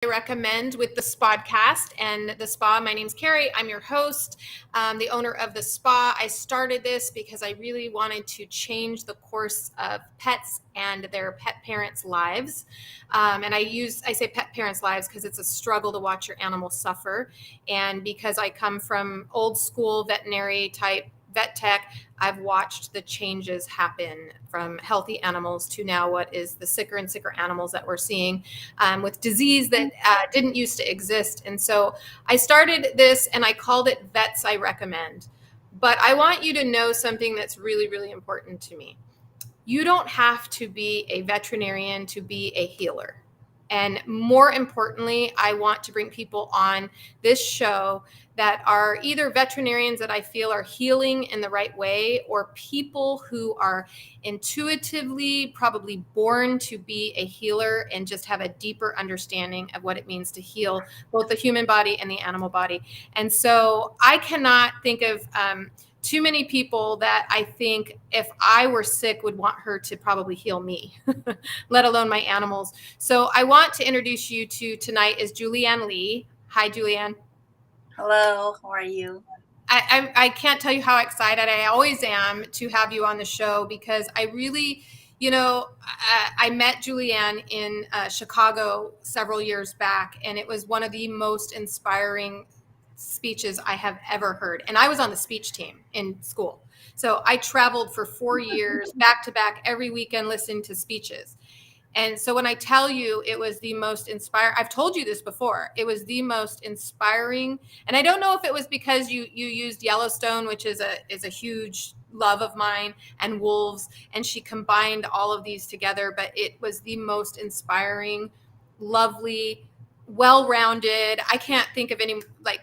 I recommend with the Spodcast and the Spa. My name's Carrie. I'm your host, the owner of the Spa. I started this because I really wanted to change the course of pets and their pet parents' lives. And I say pet parents' lives because it's a struggle to watch your animal suffer. And because I come from old school veterinary type vet tech, I've watched the changes happen from healthy animals to now what is the sicker and sicker animals that we're seeing with disease that didn't used to exist. And so I started this and I called it Vets I Recommend. But I want you to know something that's really, really important to me. You don't have to be a veterinarian to be a healer. And more importantly, I want to bring people on this show that are either veterinarians that I feel are healing in the right way, or people who are intuitively probably born to be a healer and just have a deeper understanding of what it means to heal both the human body and the animal body. And so I cannot think of too many people that I think if I were sick would want her to probably heal me, let alone my animals. So I want to introduce you to tonight is Julianne Lee. Hi, Julianne. Hello, how are you? I can't tell you how excited I always am to have you on the show because I really, I met Julianne in Chicago several years back, and it was one of the most inspiring speeches I have ever heard. And I was on the speech team in school. So I traveled for 4 years back to back every weekend listening to speeches. And so when I tell you it was the most inspiring, I've told you this before, it was the most inspiring. And I don't know if it was because you used Yellowstone, which is a huge love of mine, and wolves, and she combined all of these together, but it was the most inspiring, lovely, well-rounded. I can't think of any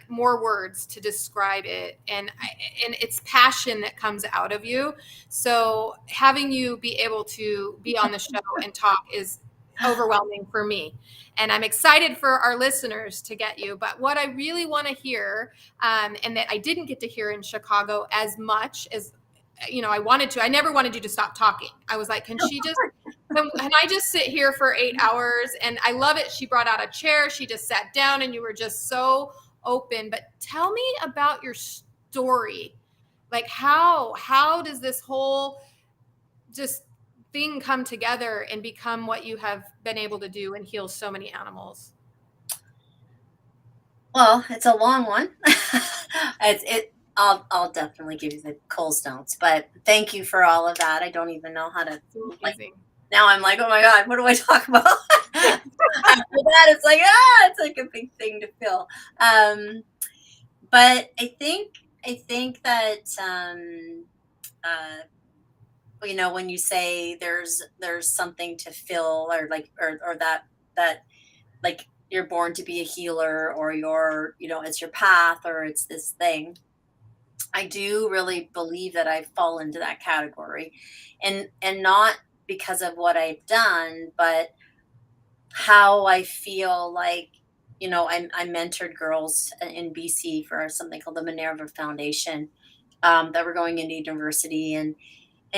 more words to describe it. And it's passion that comes out of you. So having you be able to be on the show and talk is overwhelming for me. And I'm excited for our listeners to get you. But what I really want to hear, and that I didn't get to hear in Chicago as much as I wanted to. I never wanted you to stop talking. I was like, can I just sit here for 8 hours? And I love it. She brought out a chair. She just sat down and you were just so open. But tell me about your story. Like how does this whole just thing come together and become what you have been able to do and heal so many animals? Well, it's a long one. I'll definitely give you the cold stones, but thank you for all of that. I don't even know how to Amazing. now I'm like, oh my God, what do I talk about? After that, it's like a big thing to feel. But I think that when you say there's something to fill, or that like you're born to be a healer, or it's your path, or it's this thing. I do really believe that I fall into that category, and not because of what I've done, but how I feel like, I mentored girls in BC for something called the Minerva Foundation, that were going into university and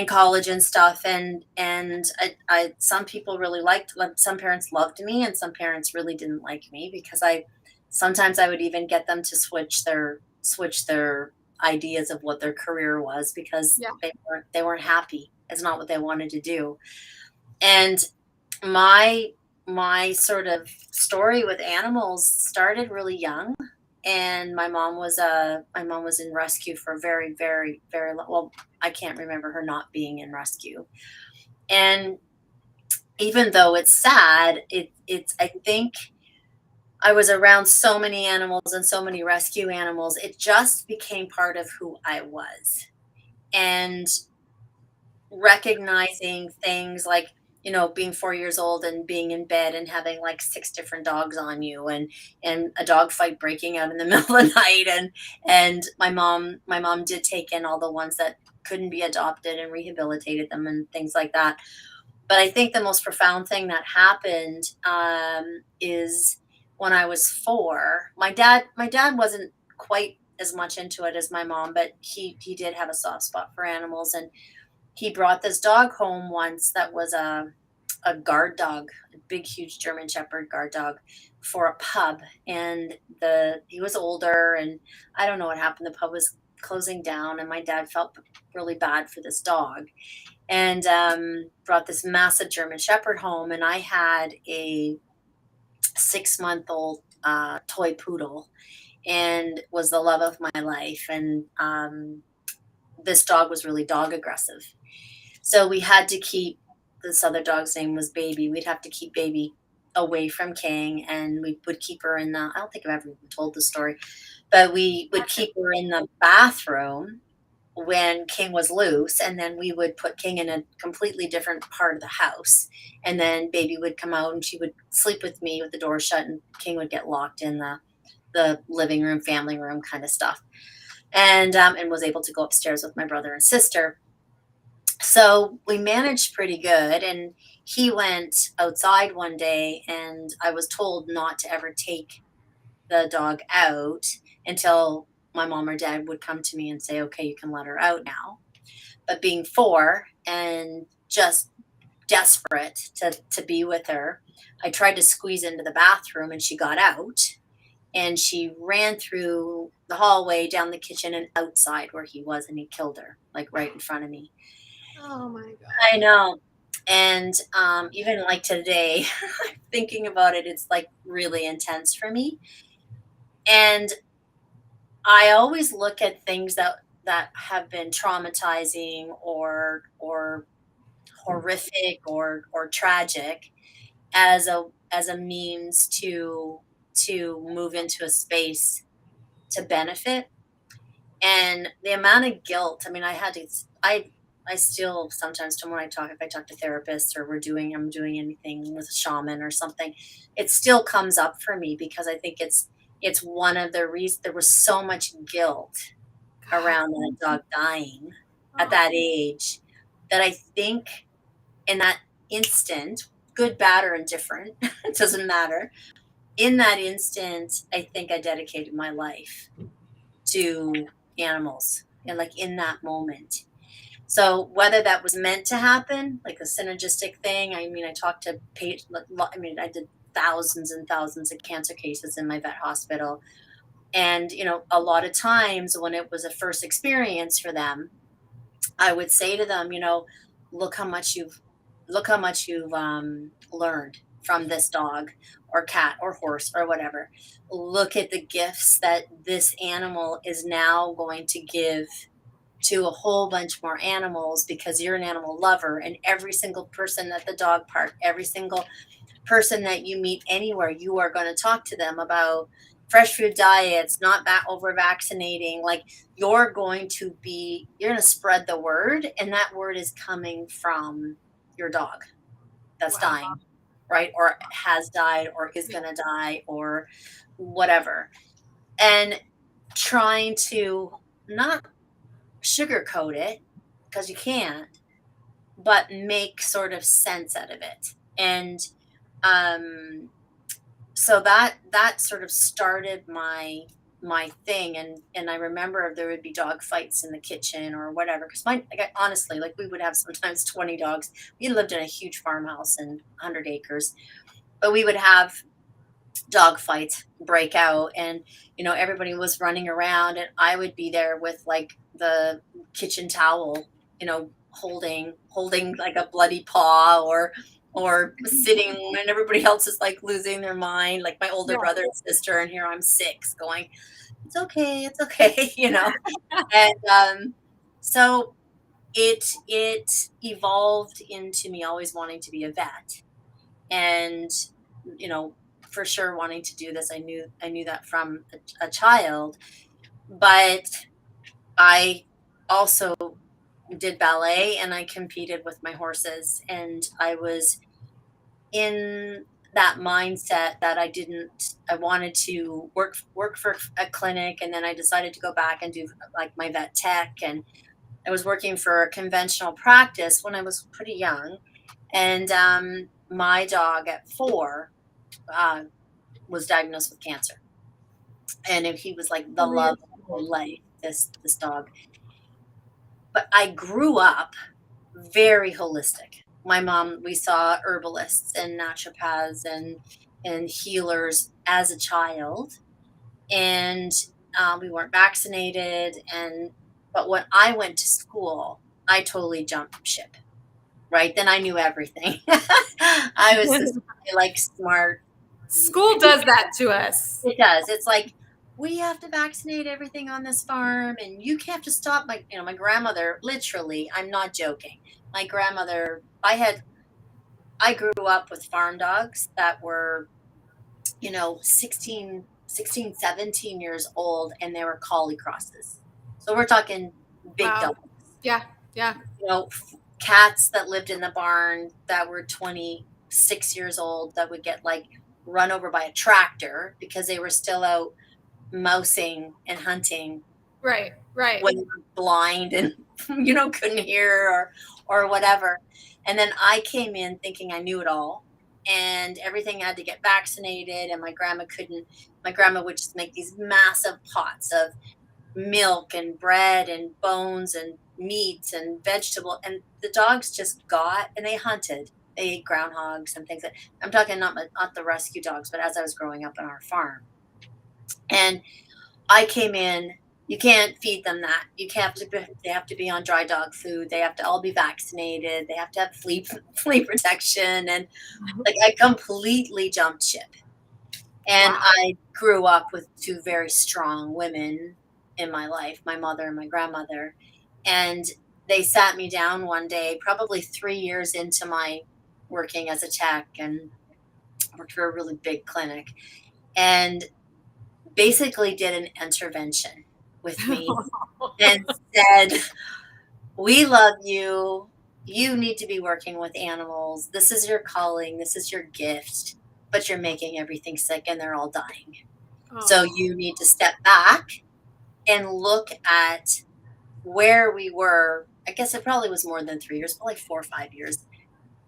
college and stuff. And I some people really liked, like, some parents loved me, and some parents really didn't like me, because I would even get them to switch their ideas of what their career was, because Yeah. they weren't happy. It's not what they wanted to do. And my sort of story with animals started really young. And my mom was in rescue for a very, very, very well, I can't remember her not being in rescue. And even though it's sad, it's I think I was around so many animals and so many rescue animals, it just became part of who I was. And recognizing things like, being 4 years old and being in bed and having like six different dogs on you, and a dog fight breaking out in the middle of the night. And my mom did take in all the ones that couldn't be adopted and rehabilitated them and things like that. But I think the most profound thing that happened, is when I was four. My dad wasn't quite as much into it as my mom, but he did have a soft spot for animals. And he brought this dog home once that was a guard dog, a big, huge German Shepherd guard dog for a pub. And he was older, and I don't know what happened. The pub was closing down, and my dad felt really bad for this dog, and brought this massive German Shepherd home. And I had a 6 month old toy poodle, and was the love of my life. And this dog was really dog aggressive. So we had to keep, this other dog's name was Baby. We'd have to keep Baby away from King, and we would keep her in the, I don't think I've ever told the story, but we would keep her in the bathroom when King was loose, and then we would put King in a completely different part of the house. And then Baby would come out, and she would sleep with me with the door shut, and King would get locked in the living room, family room kind of stuff. And was able to go upstairs with my brother and sister. So we managed pretty good. And he went outside one day, and I was told not to ever take the dog out until my mom or dad would come to me and say, okay, you can let her out now. But being 4 and just desperate to be with her, I tried to squeeze into the bathroom, and she got out, and she ran through the hallway, down the kitchen, and outside where he was, and he killed her, like right in front of me. Oh my I God. know. And even like today, thinking about it, it's like really intense for me. And I always look at things that have been traumatizing, or horrific, or tragic, as a means to move into a space to benefit. And the amount of guilt, I mean, I still sometimes, when if I talk to therapists, or I'm doing anything with a shaman or something, it still comes up for me, because I think it's one of the reasons there was so much guilt God. around that dog dying at Oh, that age, that I think in that instant, good, bad, or indifferent, it doesn't matter. In that instant, I think I dedicated my life to animals, and like in that moment. So whether that was meant to happen, like a synergistic thing, I mean, I talked to I mean, I did thousands and thousands of cancer cases in my vet hospital. And, a lot of times when it was a first experience for them, I would say to them, look how much you've learned from this dog, or cat, or horse, or whatever. Look at the gifts that this animal is now going to give to a whole bunch more animals, because you're an animal lover. And every single person at the dog park, every single person that you meet anywhere, you are going to talk to them about fresh food diets, not over vaccinating. Like, you're going to spread the word, and that word is coming from your dog that's wow. dying, right? Or has died, or is Yeah. going to die, or whatever. And trying to not sugarcoat it, because you can't, but make sort of sense out of it. And um so that sort of started my thing. And I remember there would be dog fights in the kitchen or whatever, because honestly, like, we would have sometimes 20 dogs. We lived in a huge farmhouse and 100 acres, but we would have dog fights break out. And everybody was running around, and I would be there with like the kitchen towel, holding like a bloody paw, or sitting when everybody else is like losing their mind, like my older Yeah. brother and sister, and here I'm 6 going, it's okay. And so it evolved into me always wanting to be a vet. And you know for sure wanting to do this, I knew that from a child. But I also did ballet, and I competed with my horses, and I was in that mindset that I wanted to work for a clinic. And then I decided to go back and do like my vet tech. And I was working for a conventional practice when I was pretty young. And my dog at 4 uh, was diagnosed with cancer, and he was like the Really love of my sad. life. This dog, but I grew up very holistic. my mom, we saw herbalists and naturopaths and healers as a child, and we weren't vaccinated. And but when I went to school, I totally jumped ship. Right then, I knew everything. I was this like smart. School does that to us. It does. It's like we have to vaccinate everything on this farm, and you have to stop. My grandmother. Literally, I'm not joking. My grandmother. I grew up with farm dogs that were 16, 17 years old, and they were collie crosses. So we're talking big Wow. dogs. Yeah. Yeah. Cats that lived in the barn that were 26 years old that would get like run over by a tractor because they were still out mousing and hunting Right. Right. when they were blind and couldn't hear or whatever. And then I came in thinking I knew it all, and everything had to get vaccinated, and my grandma would just make these massive pots of milk and bread and bones and meats and vegetable, and the dogs just got and they hunted. They ate groundhogs and things. I'm talking not the rescue dogs, but as I was growing up on our farm. And I came in. You can't feed them that. They have to be on dry dog food. They have to all be vaccinated. They have to have flea protection, and like I completely jumped ship. And Wow. I grew up with two very strong women in my life, my mother and my grandmother. And they sat me down one day, probably 3 years into my working as a tech, and worked for a really big clinic, and basically did an intervention with me and said, "We love you. You need to be working with animals. This is your calling. This is your gift, but you're making everything sick and they're all dying. So Oh. you need to step back and look at where we were." I guess it probably was more than 3 years, probably 4 or 5 years.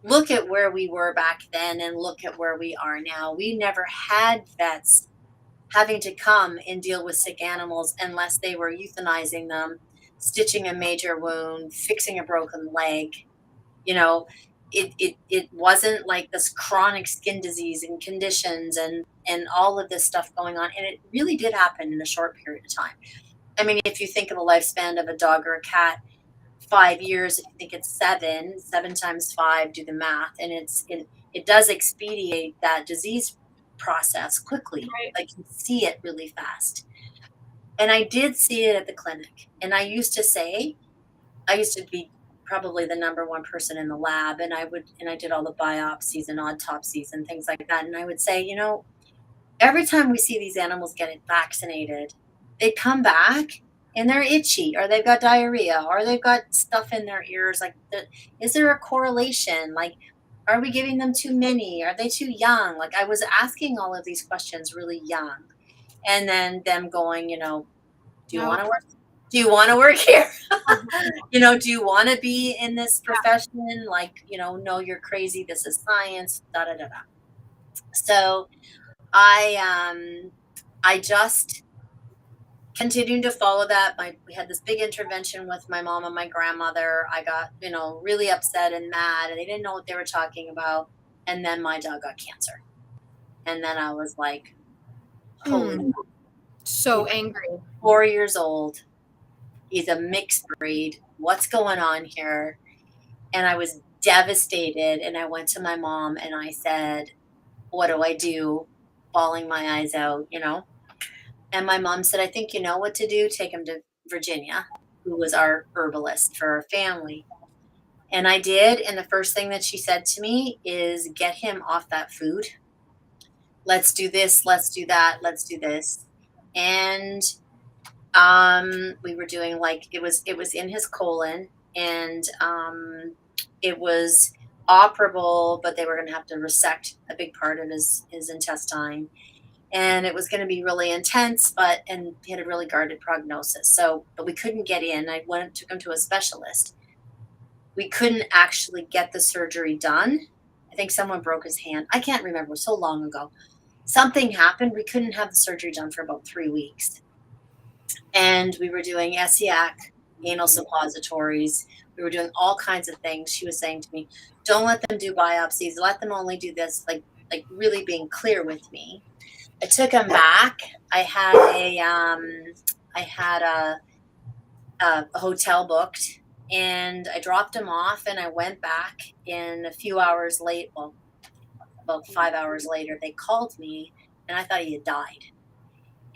Look at where we were back then and look at where we are now. We never had vets having to come and deal with sick animals unless they were euthanizing them, stitching a major wound, fixing a broken leg. You know, it wasn't like this chronic skin disease and conditions and all of this stuff going on. And it really did happen in a short period of time. I mean, if you think of a lifespan of a dog or a cat, 5 years, if you think it's seven times five, do the math. And it does expedite that disease process quickly. Right. Like you see it really fast. And I did see it at the clinic. And I used to be probably the number one person in the lab. And I did all the biopsies and autopsies and things like that. And I would say, every time we see these animals get vaccinated, they come back and they're itchy, or they've got diarrhea, or they've got stuff in their ears. Like, is there a correlation? Like, are we giving them too many? Are they too young? Like, I was asking all of these questions really young, and then them going, do you want Nope. to work? Do you want to work here? Do you want to be in this profession? Like, no, you're crazy. This is science. Da da da da. So I just continued to follow that. We had this big intervention with my mom and my grandmother. I got, really upset and mad, and they didn't know what they were talking about. And then my dog got cancer. And then I was like, holy, Mm. So he's angry. 4 years old. He's a mixed breed. What's going on here? And I was devastated. And I went to my mom and I said, what do I do? Bawling my eyes out. And my mom said, I think you know what to do. Take him to Virginia, who was our herbalist for our family. And I did. And the first thing that she said to me is, get him off that food. Let's do this. Let's do that. Let's do this. And we were doing it was in his colon, and it was operable, but they were going to have to resect a big part of his intestine. And it was going to be really intense, and he had a really guarded prognosis. So, but we couldn't get in. Took him to a specialist. We couldn't actually get the surgery done. I think someone broke his hand. I can't remember. It was so long ago. Something happened. We couldn't have the surgery done for about 3 weeks. And we were doing SEAC, anal suppositories. We were doing all kinds of things. She was saying to me, don't let them do biopsies. Let them only do this, like really being clear with me. I took him back. I had I had a hotel booked, and I dropped him off, and I went back. In a few hours late, well, about 5 hours later, they called me, and I thought he had died.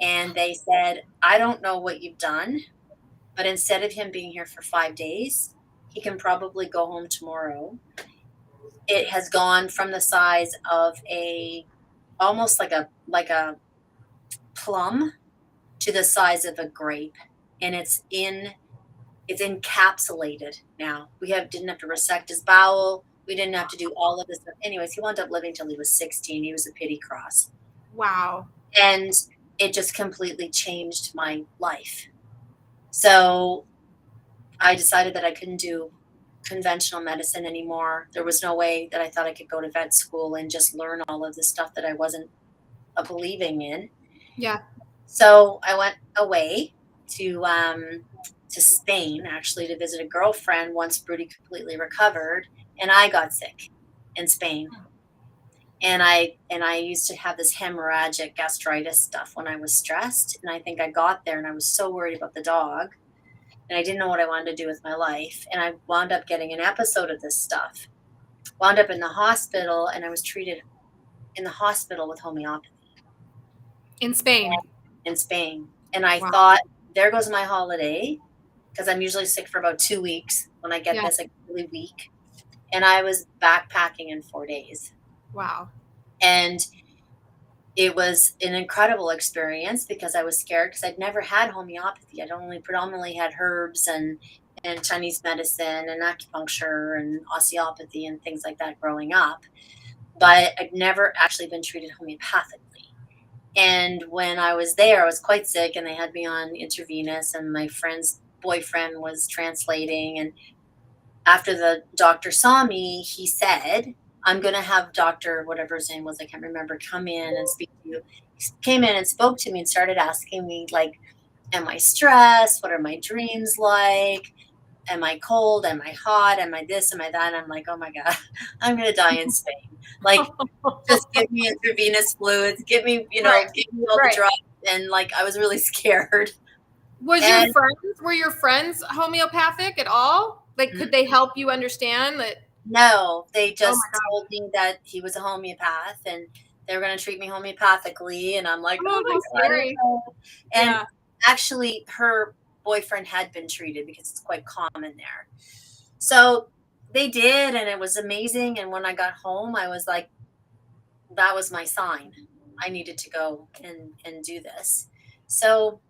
And they said, I don't know what you've done, but instead of him being here for 5 days, he can probably go home tomorrow. It has gone from the size of a almost like a plum to the size of a grape, and it's encapsulated now. Didn't have to resect his bowel. We didn't have to do all of this stuff. Anyways, he wound up living till he was 16. He was a pity cross. Wow. And it just completely changed my life. So I decided that I couldn't do conventional medicine anymore. There was no way that I thought I could go to vet school and just learn all of the stuff that I wasn't believing in. Yeah. So I went away to Spain, actually, to visit a girlfriend once Broody completely recovered, and I got sick in Spain. And I used to have this hemorrhagic gastritis stuff when I was stressed, and I think I got there, and I was so worried about the dog, and I didn't know what I wanted to do with my life, and I wound up getting an episode of this stuff. Wound up in the hospital, and I was treated in the hospital with homeopathy. In Spain. In Spain. And I Wow. thought, there goes my holiday, because I'm usually sick for about 2 weeks. When I get this, I get really weak. And I was backpacking in 4 days. Wow. And it was an incredible experience because I was scared because I'd never had homeopathy. I'd only predominantly had herbs and Chinese medicine and acupuncture and osteopathy and things like that growing up. But I'd never actually been treated homeopathically. And when I was there, I was quite sick, and they had me on intravenous, and my friend's boyfriend was translating. And after the doctor saw me, he said, I'm going to have Dr. whatever his name was, I can't remember, come in and speak to you. He came in and spoke to me and started asking me, like, am I stressed? What are my dreams like? Am I cold? Am I hot? Am I this? Am I that? And I'm like, oh my God, I'm going to die in Spain. Like, just give me intravenous fluids, give me all the drugs. And like, I was really scared. Were your friends homeopathic at all? Like, could they help you understand that? No, they just told me that he was a homeopath and they were going to treat me homeopathically. And I'm like, oh my God. Scary. And actually, her boyfriend had been treated because it's quite common there. So they did, and it was amazing. And when I got home, I was like, that was my sign. I needed to go and do this. So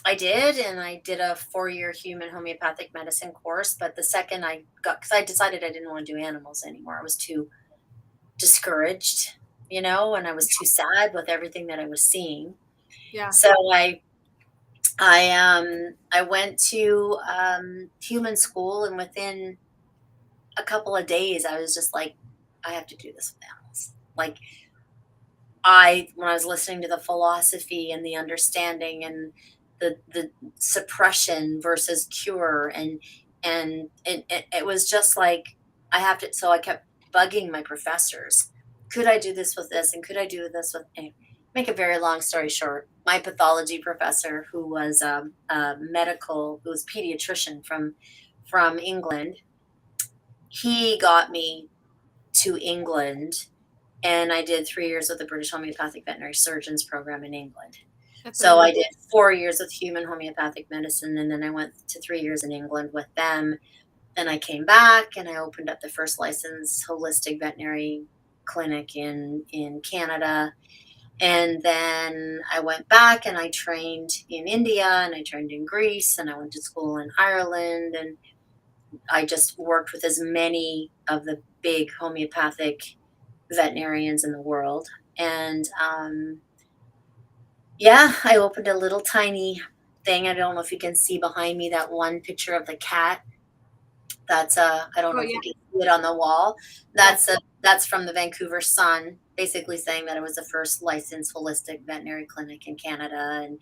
I did, and I did a 4-year human homeopathic medicine course. But the second I got, because I decided I didn't want to do animals anymore. I was too discouraged, and I was too sad with everything that I was seeing. Yeah. So I went to human school, and within a couple of days, I was just like, I have to do this with animals. Like, when I was listening to the philosophy and the understanding and the suppression versus cure, and it was just like, I have to. So I kept bugging my professors. Could I do this with this? And could I do this with? Make a very long story short, my pathology professor, who was a pediatrician from England, he got me to England, and I did 3 years with the British Homeopathic Veterinary Surgeons program in England. So I did 4 years with human homeopathic medicine, and then I went to 3 years in England with them. Then I came back, and I opened up the first licensed holistic veterinary clinic in Canada. And then I went back, and I trained in India, and I trained in Greece, and I went to school in Ireland, and I just worked with as many of the big homeopathic veterinarians in the world. And I opened a little tiny thing. I don't know if you can see behind me that one picture of the cat. That's I don't know if you can see it on the wall. That's from the Vancouver Sun, basically saying that it was the first licensed holistic veterinary clinic in Canada, and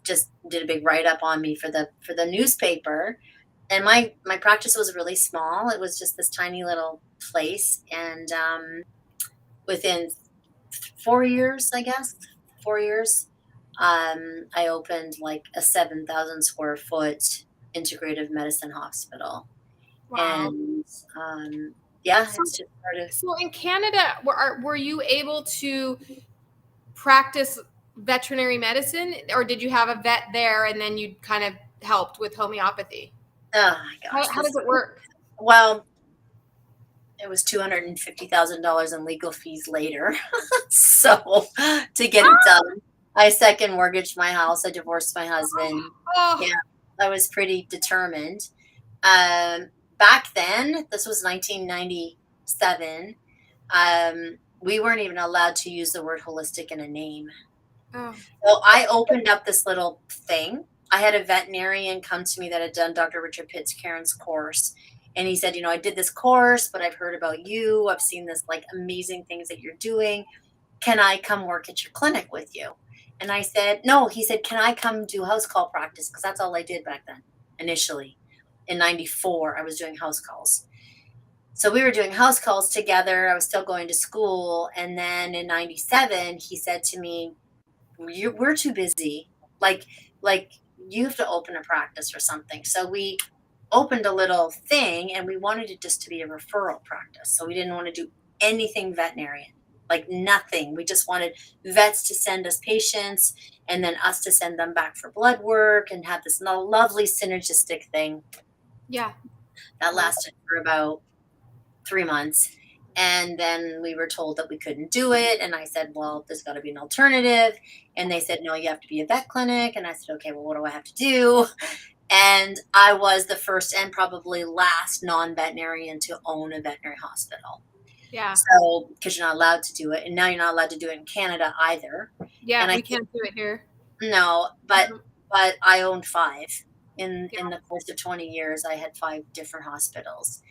just did a big write up on me for the newspaper. and my practice was really small. It was just this tiny little place, and within 4 years, I guess 4 years, I opened like a 7,000 square foot integrative medicine hospital, Wow. and yeah, So, it's just sort of. so in Canada, were you able to practice veterinary medicine, or did you have a vet there and then you kind of helped with homeopathy? Oh my gosh, How this. does it work? Well, it was $250,000 in legal fees later. So to get it done, I second mortgaged my house. I divorced my husband. Oh, Yeah, I was pretty determined. Um, Back then, this was 1997. We weren't even allowed to use the word holistic in a name. oh, So I opened up this little thing. I had a veterinarian come to me that had done Dr. Richard Pitcairn's course. And he said, I did this course, but I've heard about you. I've seen this like amazing things that you're doing. Can I come work at your clinic with you? And I said, no. He said, can I come do house call practice? Because that's all I did back then. Initially in 94, I was doing house calls. So we were doing house calls together. I was still going to school. And then in 97, he said to me, we're too busy. Like, like you have to open a practice or something. So we opened a little thing, and we wanted it just to be a referral practice. So we didn't want to do anything veterinarian, like nothing. We just wanted vets to send us patients and then us to send them back for blood work and have this lovely synergistic thing yeah. that lasted for about 3 months. And then we were told that we couldn't do it. And I said, well, there's got to be an alternative. And they said, no, you have to be a vet clinic. And I said, okay, well, what do I have to do? And I was the first and probably last non-veterinarian to own a veterinary hospital. Yeah. So, because you're not allowed to do it. And now you're not allowed to do it in Canada either. And Yeah. I We think, can't do it here. no, Mhm. but I owned five. In Yeah. the course of 20 years, I had five different hospitals.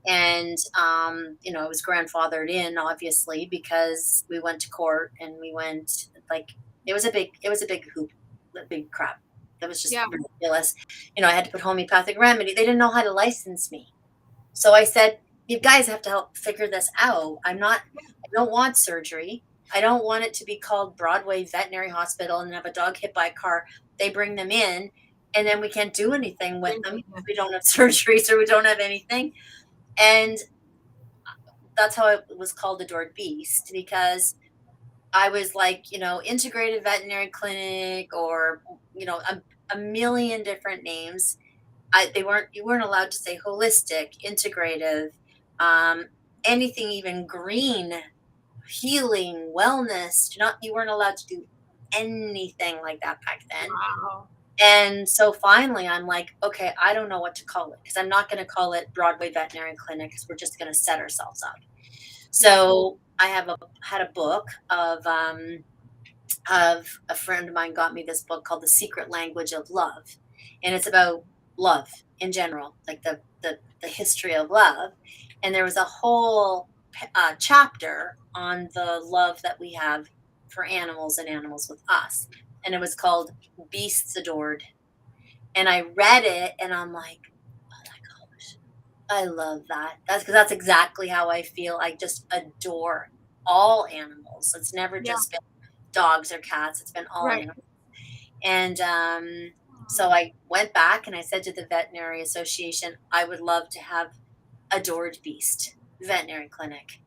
And I was grandfathered in, obviously, because we went to court, and we went like it was a big hoop, a big crap. That was just Yeah. ridiculous. I had to put homeopathic remedy. They didn't know how to license me. So I said, you guys have to help figure this out. I don't want surgery. I don't want it to be called Broadway Veterinary Hospital and have a dog hit by a car. They bring them in, and then we can't do anything with them Yeah. because we don't have surgeries or we don't have anything. And that's how it was called Adored Beast, because I was like, integrated veterinary clinic, or, a million different names. You weren't allowed to say holistic, integrative, um, anything, even green, healing, wellness. You weren't allowed to do anything like that back then. Wow. And so finally, I'm like, okay, I don't know what to call it, because I'm not going to call it Broadway Veterinary Clinic, because we're just going to set ourselves up. Yeah. So I had a book of a friend of mine got me this book called The Secret Language of Love, and it's about love in general, like the history of love. And there was a whole chapter on the love that we have for animals and animals with us, and it was called Beasts Adored. And I read it, and I'm like, oh my gosh, I love that. That's because that's exactly how I feel. I just adore all animals. It's never Yeah. just been dogs or cats. It's been all Right. animals. And so I went back and I said to the Veterinary Association, I would love to have Adored Beast Veterinary Clinic.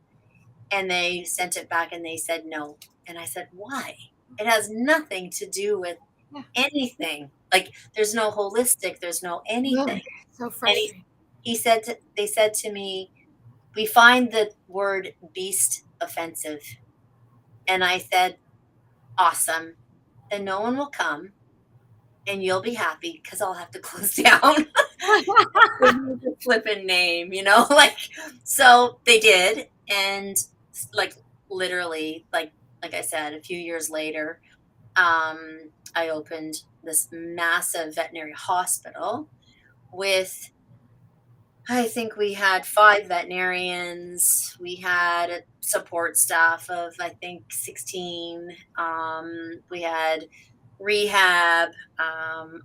And they sent it back and they said no. And I said, why? It has nothing to do with Yeah. anything. Like, there's no holistic, there's no anything. Ugh, so And frustrating. they said to me, we find the word beast offensive. And I said, awesome. Then no one will come, and you'll be happy because I'll have to close down. The flippin' name, like, so they did. And like, literally, like I said, a few years later, I opened this massive veterinary hospital with, I think we had five veterinarians. We had a support staff of, I think, 16. We had rehab,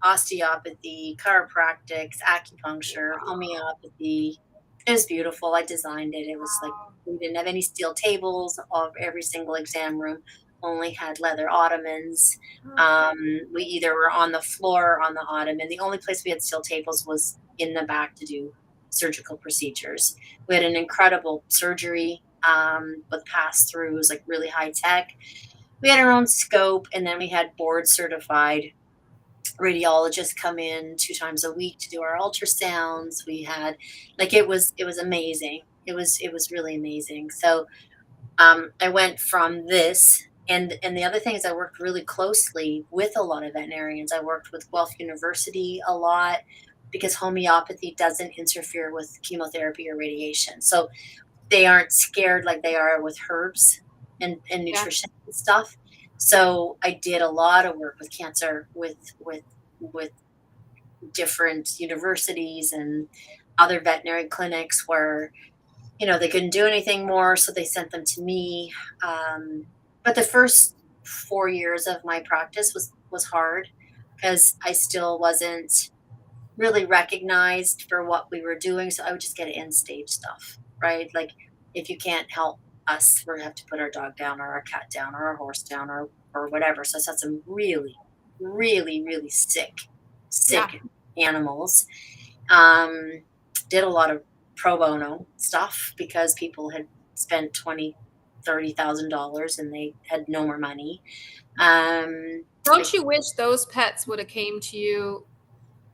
osteopathy, chiropractics, acupuncture, homeopathy. It was beautiful. I designed it. It was like we didn't have any steel tables. Of every single exam room only had leather ottomans. Okay. We either were on the floor or on the ottoman. The only place we had steel tables was in the back to do surgical procedures. We had an incredible surgery with pass throughs, like really high tech. We had our own scope, and then we had board certified radiologists come in 2 times a week to do our ultrasounds. We had, like, it was amazing. It was really amazing. So I went from this, and the other thing is I worked really closely with a lot of veterinarians. I worked with Guelph University a lot because homeopathy doesn't interfere with chemotherapy or radiation. So they aren't scared like they are with herbs and Yeah. nutrition and stuff. So I did a lot of work with cancer with different universities and other veterinary clinics where they couldn't do anything more, so they sent them to me. But the first 4 years of my practice was hard because I still wasn't really recognized for what we were doing. So I would just get end stage stuff, right? Like if you can't help us, we're gonna have to put our dog down or our cat down or our horse down or whatever. So I saw some really, really, really Yeah. sick animals. Um, did a lot of pro bono stuff because people had spent 20, $30,000 and they had no more money. Don't I, you wish those pets would have came to you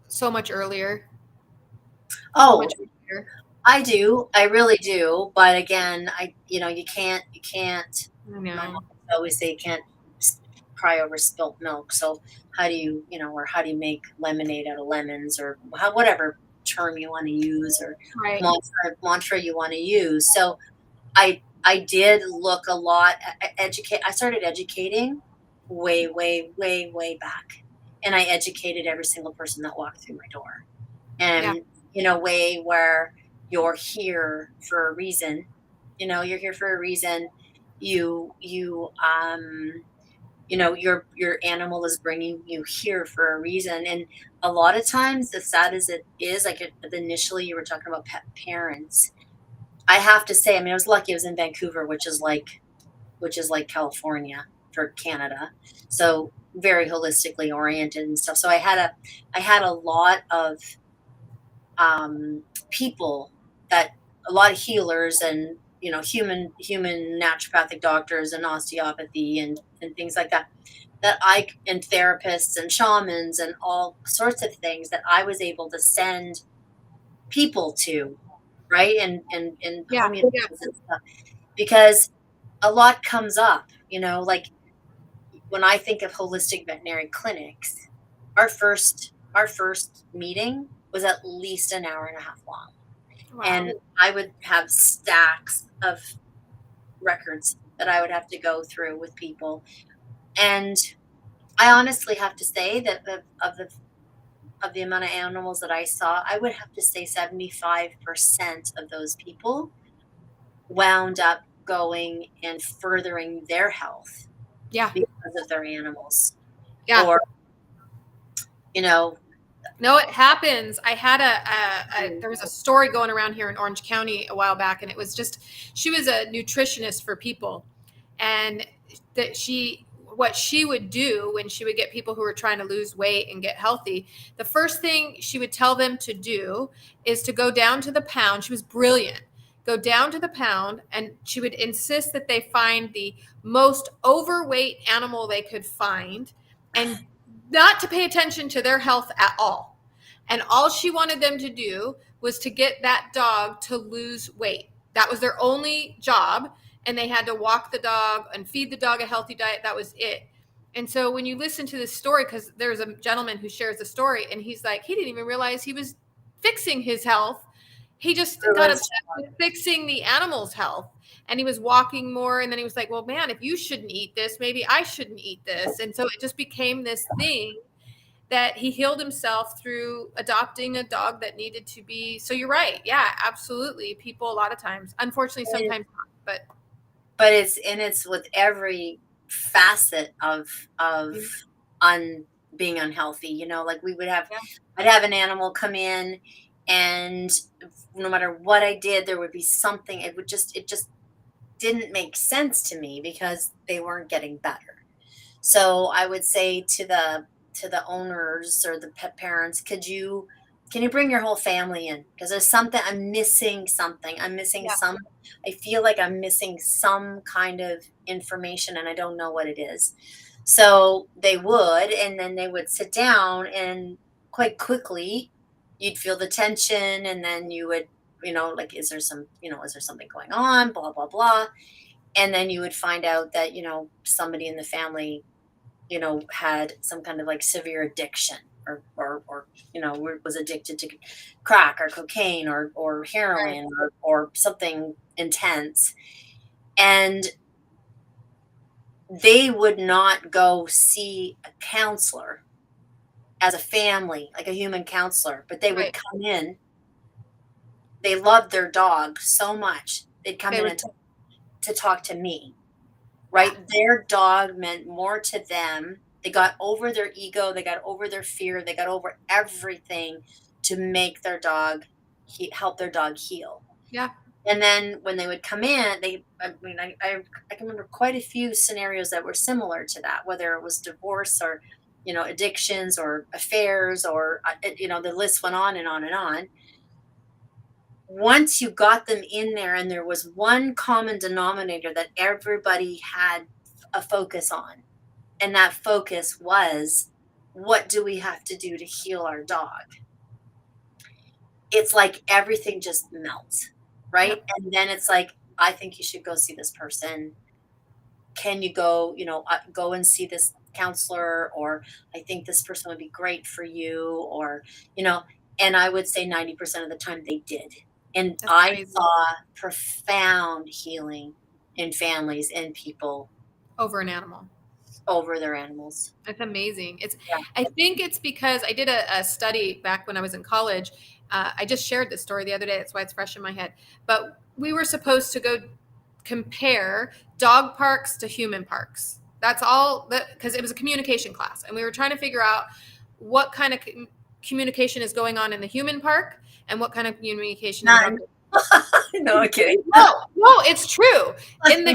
so much earlier, so oh, much earlier? I do. I really do. But again, you can't. I My mom know. would always say you can't cry over spilt milk. So how do you, or how do you make lemonade out of lemons or whatever term you want to use or Right. mantra you want to use. So I did look a lot educate. I started educating way, way, way, way back. And I educated every single person that walked through my door Yeah. and in a way where you're here for a reason. You're here for a reason. Your animal is bringing you here for a reason. And a lot of times, as sad as it is, like initially you were talking about pet parents, I have to say, I mean, I was lucky. I was in Vancouver, which is like California for Canada, so very holistically oriented and stuff. So I had a lot of people, that a lot of healers and human naturopathic doctors and osteopathy and things like that and therapists and shamans and all sorts of things that I was able to send people to, right? And Yeah. homeopathy and stuff, because a lot comes up, like when I think of holistic veterinary clinics, our first meeting was at least an hour and a half long. Wow. And I would have stacks of records that I would have to go through with people. And I honestly have to say that of the amount of animals that I saw, I would have to say 75% of those people wound up going and furthering their health Yeah. because of their animals. Yeah. Or, you know, No, it happens. I had there was a story going around here in Orange County a while back, and it was just she was a nutritionist for people, and that she what she would do when she would get people who were trying to lose weight and get healthy, the first thing she would tell them to do is to go down to the pound. She was brilliant. Go down to the pound, and she would insist that they find the most overweight animal they could find, and not to pay attention to their health at all. And all she wanted them to do was to get that dog to lose weight. That was their only job. And they had to walk the dog and feed the dog a healthy diet. That was it. And so when you listen to this story, because there's a gentleman who shares the story, and he's like, he didn't even realize he was fixing his health. He just got was, obsessed with fixing the animal's health. And he was walking more. And then he was like, well, man, if you shouldn't eat this, maybe I shouldn't eat this. And so it just became this thing that he healed himself through adopting a dog that needed to be. So you're right. Yeah, absolutely. People a lot of times, unfortunately, sometimes not, but but it's with every facet of being unhealthy. Like we would have, Yeah. I'd have an animal come in, and no matter what I did, there would be something. It just didn't make sense to me because they weren't getting better. So I would say to the owners or the pet parents, can you bring your whole family in? Because there's something I'm missing. Something I'm missing. Yeah. I feel like I'm missing some kind of information, and I don't know what it is. So they would, and then they would sit down, and quite quickly, you'd feel the tension, and then you would, like, is there something going on? Blah blah blah, and then you would find out that somebody in the family had some kind of like severe addiction, or was addicted to crack or cocaine or Right. heroin, or something intense. And they would not go see a counselor as a family, like a human counselor, but they would Right. come in. They loved their dog so much. They'd come They in would. and to talk to me, Yeah. right? Their dog meant more to them. They got over their ego, they got over their fear, they got over everything to make their dog help their dog heal. Yeah. And then when they would come in, I can remember quite a few scenarios that were similar to that, whether it was divorce or, addictions or affairs, or, the list went on and on and on. Once you got them in there and there was one common denominator that everybody had a focus on, and that focus was, what do we have to do to heal our dog? It's like everything just melts, Yeah. right? And then it's like, I think you should go see this person. Can you go, go and see this counselor? Or I think this person would be great for you, or, you know, and I would say 90% of the time they did. And That's I crazy. saw profound healing in families and people Over an animal. over their animals. It's amazing. It's. Yeah. I think it's because I did a study back when I was in college. I just shared this story the other day. That's why it's fresh in my head. But we were supposed to go compare dog parks to human parks. That's all. Because it was a communication class, and we were trying to figure out what kind of communication is going on in the human park and what kind of communication in the dog None. No, I'm kidding. no, it's true. In the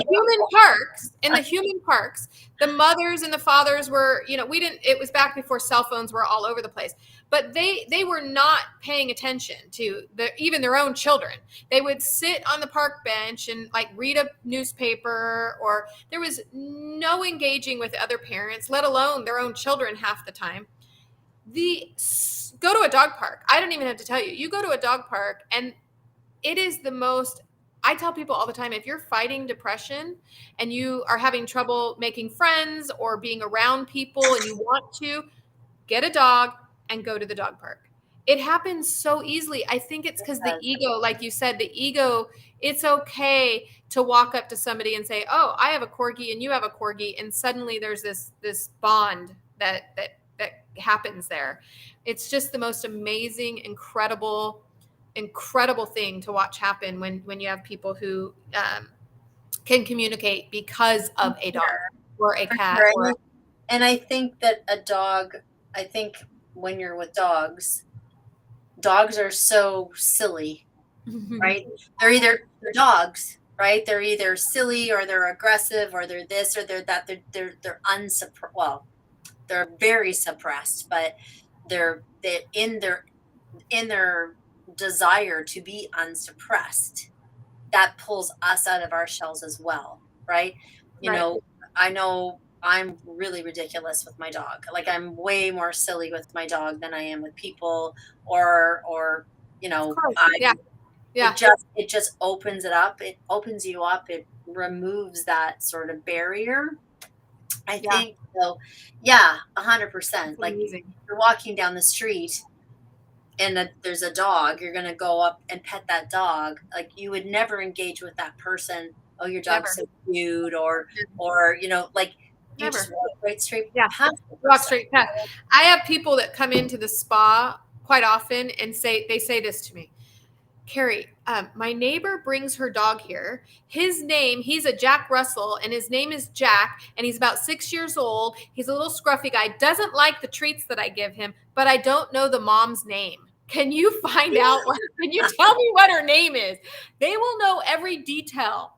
human parks, the mothers and the fathers were, we didn't, it was back before cell phones were all over the place, but they were not paying attention to even their own children. They would sit on the park bench and like read a newspaper, or there was no engaging with other parents, let alone their own children half the time. Go to a dog park. I don't even have to tell you. You go to a dog park and it is the most. I tell people all the time, if you're fighting depression and you are having trouble making friends or being around people and you want to, get a dog and go to the dog park. It happens so easily. I think it's because the ego, like you said, the ego, it's okay to walk up to somebody and say, "Oh, I have a corgi and you have a corgi," and suddenly there's this bond that happens there. It's just the most amazing, incredible thing to watch happen when you have people who can communicate because of a dog Sure, or a for cat sure. or And I think that I think when you're with dogs are so silly, right? They're dogs, right? They're either silly or they're aggressive or they're this or they're that. They're unsuppressed. Well, they're very suppressed, but they're in their desire to be unsuppressed. That pulls us out of our shells as well, right? You right. know, I know I'm really ridiculous with my dog. Like I'm way more silly with my dog than I am with people, or Of course. I Yeah. Yeah. it just opens it up. It opens you up. It removes that sort of barrier. I Yeah. think so. Yeah, It's 100%. Like amazing. you're walking down the street and there's a dog, you're gonna go up and pet that dog. Like you would never engage with that person. Oh, your dog's Never. so cute, like you just Never. walk right straight Yeah. past the Walk person. straight past. I have people that come into the spa quite often and say this to me. Carrie, my neighbor brings her dog here. His name, he's a Jack Russell, and his name is Jack, and he's about 6 years old. He's a little scruffy guy, doesn't like the treats that I give him, but I don't know the mom's name. Can you find out? Can you tell me what her name is? They will know every detail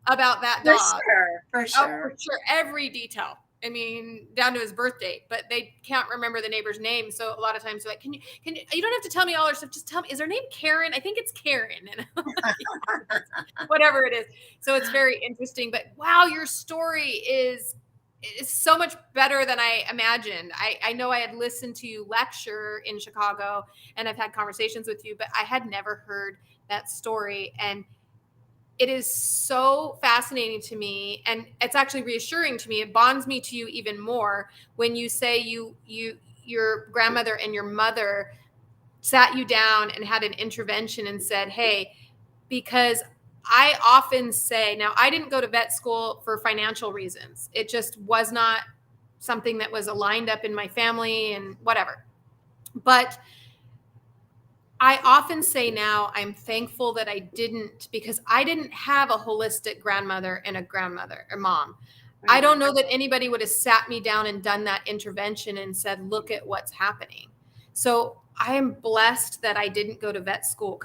about that For dog. sure, for Oh, sure. for sure. Every detail. I mean, down to his birth date, but they can't remember the neighbor's name. So a lot of times they're like, you don't have to tell me all her stuff. Just tell me, is her name Karen? I think it's Karen. And whatever it is. So it's very interesting, but wow, your story is so much better than I imagined. I know I had listened to you lecture in Chicago and I've had conversations with you, but I had never heard that story. And it is so fascinating to me, and it's actually reassuring to me. It bonds me to you even more when you say your grandmother and your mother sat you down and had an intervention and said, hey, because I often say, now I didn't go to vet school for financial reasons. It just was not something that was aligned up in my family and whatever. But I often say now I'm thankful that I didn't, because I didn't have a holistic grandmother and a grandmother or mom. I don't know that anybody would have sat me down and done that intervention and said, look at what's happening. So I am blessed that I didn't go to vet school,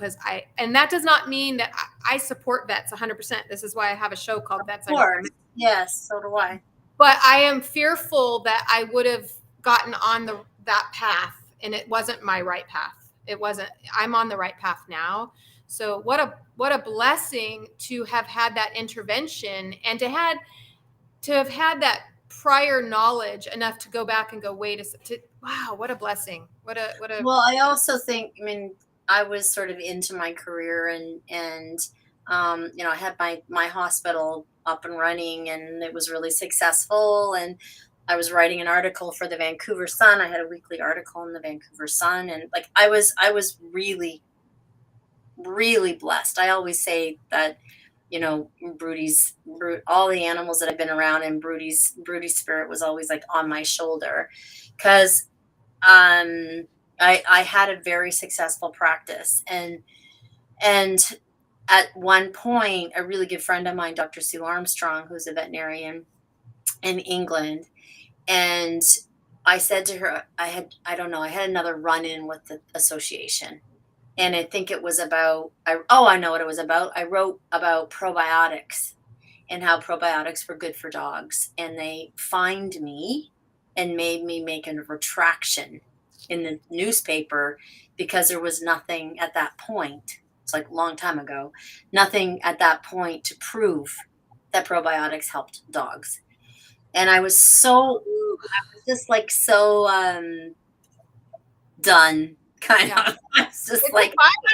and that does not mean that I support vets 100%. This is why I have a show called Vets I Recommend. Yes, so do I. But I am fearful that I would have gotten on that path and it wasn't my right path. It wasn't. I'm on the right path now. So what a blessing to have had that intervention and to have had that prior knowledge enough to go back and go, wow, what a blessing. Well, I also think, I mean, I was sort of into my career and I had my hospital up and running and it was really successful. And I was writing an article for the Vancouver Sun. I had a weekly article in the Vancouver Sun, and like I was really, really blessed. I always say that, all the animals that I've been around, and Brody's spirit was always like on my shoulder, because I had a very successful practice, and at one point, a really good friend of mine, Dr. Sue Armstrong, who's a veterinarian in England, and I said to her, I don't know, I had another run in with the association. And I think it was about, I know what it was about. I wrote about probiotics and how probiotics were good for dogs. And they fined me and made me make a retraction in the newspaper because there was nothing at that point. It's like a long time ago, nothing at that point to prove that probiotics helped dogs. And I was just like so done, kind of. It's just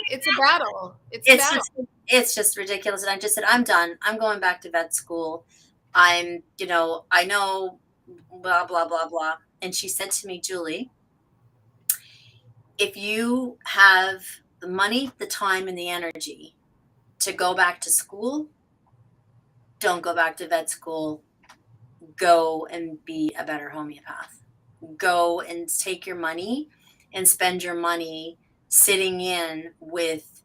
it's a battle. It's just ridiculous. And I just said, I'm done. I'm going back to vet school. I know, blah, blah, blah, blah. And she said to me, Julie, if you have the money, the time, and the energy to go back to school, don't go back to vet school. Go and be a better homeopath. Go and take your money and spend your money sitting in with,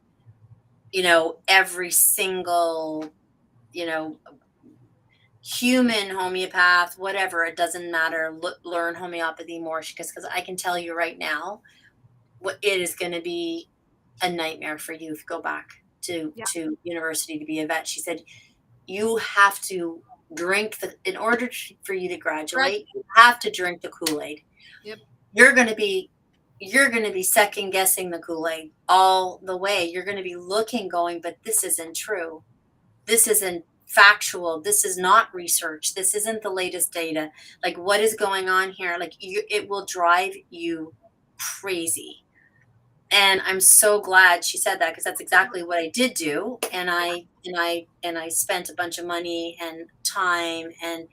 every single, human homeopath, whatever, it doesn't matter. Learn homeopathy more, because I can tell you right now, it is going to be a nightmare for you if you go back to university to be a vet. She said, you have to drink in order for you to graduate, you have to drink the Kool-Aid. Yep. You're going to be second guessing the Kool-Aid all the way. You're going to be looking, going, but this isn't true. This isn't factual. This is not research. This isn't the latest data. Like, what is going on here? Like, it will drive you crazy. And I'm so glad she said that, because that's exactly what I did do. And I spent a bunch of money and time, and